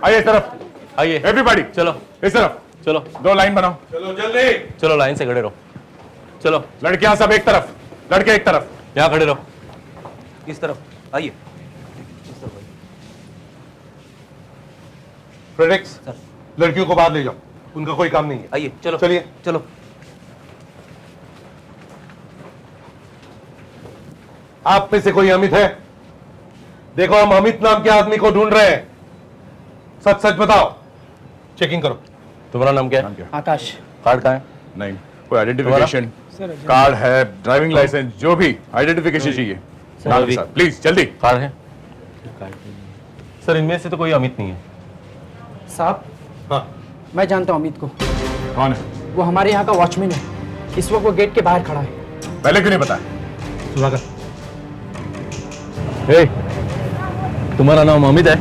आइए इस तरफ, आइए एवरीबॉडी, चलो इस तरफ। चलो, 2 लाइन बनाओ। चलो जल्दी, चलो लाइन से खड़े रहो। चलो लड़कियां सब एक तरफ, लड़के एक तरफ। यहाँ खड़े रहो, इस तरफ आइए। फ्रेडेक्स, लड़कियों को बाहर ले जाओ, उनका कोई काम नहीं है। आइए, चलो चलिए चलो। आप में से कोई अमित है? देखो, हम अमित नाम के आदमी को ढूंढ रहे हैं। सच सच बताओ। चेकिंग करो। तुम्हारा नाम क्या है? आकाश। कार्ड कहाँ है? नहीं, कोई आइडेंटिफिकेशन कार्ड है, ड्राइविंग लाइसेंस, जो भी आइडेंटिफिकेशन चाहिए। प्लीज जल्दी। कार्ड है सर? इनमें से तो कोई अमित नहीं है साहब। हाँ, मैं जानता हूँ अमित को। कौन है? वो हमारे यहाँ का वॉचमैन है। इस वक्त वो गेट के बाहर खड़ा है। पहले क्यों नहीं बताया? सुधाकर, तुम्हारा नाम अमित है?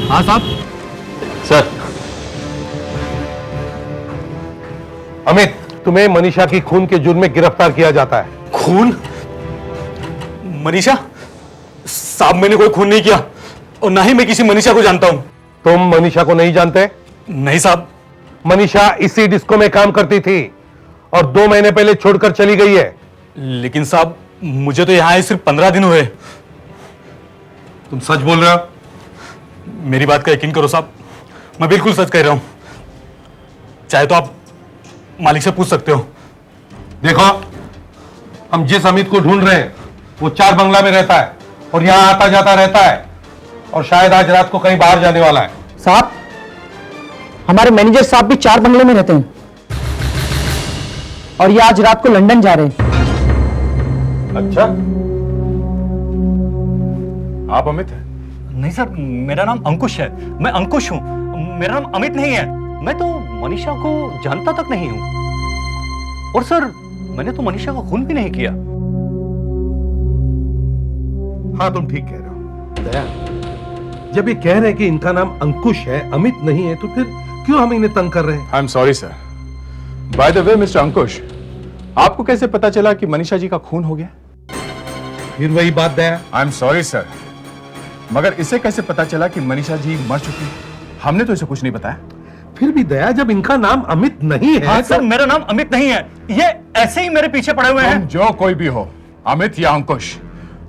हाँ साहब। सर। अमित, तुम्हें मनीषा की खून के जुर्म में गिरफ्तार किया जाता है। खून? मनीषा? साहब मैंने कोई खून नहीं किया और ना ही मैं किसी मनीषा को जानता हूं। तुम मनीषा को नहीं जानते? नहीं साहब। मनीषा इसी डिस्को में काम करती थी और 2 महीने पहले छोड़कर चली गई है। लेकिन साहब मुझे तो यहां आए सिर्फ 15 दिन हुए। तुम सच बोल रहे हो? मेरी बात का यकीन करो साहब, मैं बिल्कुल सच कह रहा हूं। चाहे तो आप मालिक से पूछ सकते हो। देखो, हम जिस अमित को ढूंढ रहे हैं वो 4 बंगला में रहता है और यहां आता जाता रहता है और शायद आज रात को कहीं बाहर जाने वाला है। साहब, हमारे मैनेजर साहब भी 4 बंगले में रहते हैं और ये आज रात को लंदन जा रहे हैं। अच्छा, आप अमित हैं? नहीं सर, मेरा नाम अंकुश है। मैं अंकुश हूं, मेरा नाम अमित नहीं है। मैं तो मनीषा को जानता तक नहीं हूं। और सर, मैंने तो मनीषा का खून भी नहीं किया। हाँ, तुम ठीक कह रहे हो। दया, जब ये कह रहे हैं कि इनका नाम अंकुश है, अमित नहीं है, तो फिर क्यों हम इन्हें तंग कर रहे हैं? I am sorry sir. By the way mister Ankush, आपको कैसे पता चला कि मनीषा जी का खून हो गया? फिर वही बात दया। आई एम सॉरी सर, मगर इसे कैसे पता चला कि मनीषा जी मर चुकी है? हमने तो इसे कुछ नहीं बताया। फिर भी दया, जब इनका नाम अमित नहीं है। हाँ सर, मेरा नाम अमित नहीं है। ये ऐसे ही मेरे पीछे पड़े हुए हैं। तुम जो कोई भी हो, अमित या अंकुश,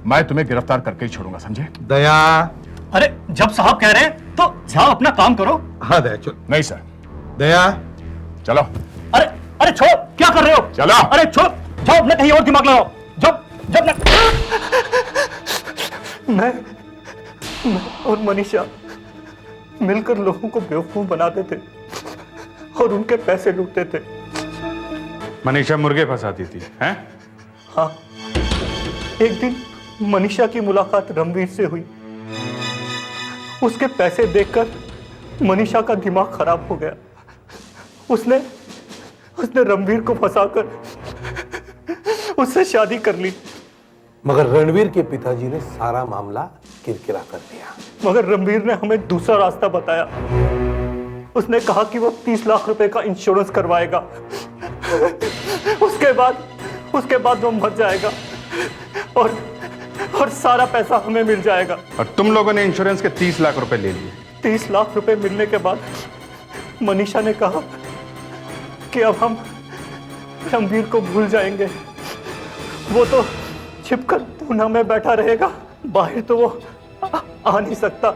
मैं तुम्हें गिरफ्तार करके ही छोड़ूंगा, समझे? दया। अरे जब साहब कह रहे हैं तो साहब अपना काम करो। हाँ दया, चलो। नहीं सर। दया, चलो। अरे अरे छोड़, क्या कर रहे हो? चलो। अरे छोड़, जाओ अपने कहीं और दिमाग लगाओ। जब मैं और मनीषा मिलकर लोगों को बेवकूफ बनाते थे और उनके पैसे लूटते थे। मनीषा मुर्गे फंसाती थी, हैं? हाँ, एक दिन मनीषा की मुलाकात रणवीर से हुई। उसके पैसे देखकर मनीषा का दिमाग खराब हो गया। उसने रणवीर को फंसाकर उससे शादी कर ली। मगर रणवीर के पिताजी ने सारा मामला किरकिरा कर दिया। मगर रणवीर ने हमें दूसरा रास्ता बताया। उसने कहा कि वो 30 लाख रुपए का इंश्योरेंस करवाएगा। उसके बाद वो मर जाएगा और सारा पैसा हमें मिल जाएगा। और तुम लोगों ने इंश्योरेंस के 30 लाख रुपए ले लिए। 30 लाख रुपए मिलने के बाद मनीषा ने कहा कि अब हम रणवीर को भूल जाएंगे। वो तो छिपकर पूना में बैठा रहेगा, बाहर तो वो आ नहीं सकता,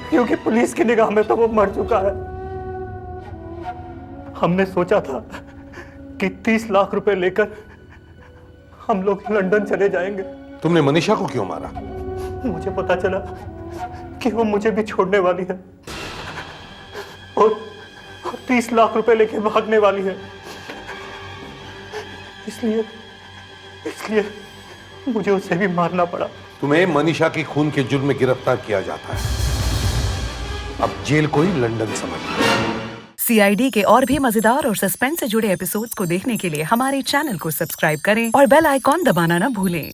क्योंकि पुलिस की निगाह में तो वो मर चुका है। हमने सोचा था कि 30 लाख रुपए लेकर हम लोग लंदन चले जाएंगे। तुमने मनीषा को क्यों मारा? मुझे पता चला कि वो मुझे भी छोड़ने वाली है और 30 लाख रुपए लेके भागने वाली है। इसलिए मुझे उसे भी मारना पड़ा। तुम्हें मनीषा की खून के जुर्म में गिरफ्तार किया जाता है। अब जेल को ही लंदन समझ। CID के और भी मजेदार और सस्पेंस से जुड़े एपिसोड्स को देखने के लिए हमारे चैनल को सब्सक्राइब करें और बेल आइकॉन दबाना ना भूलें।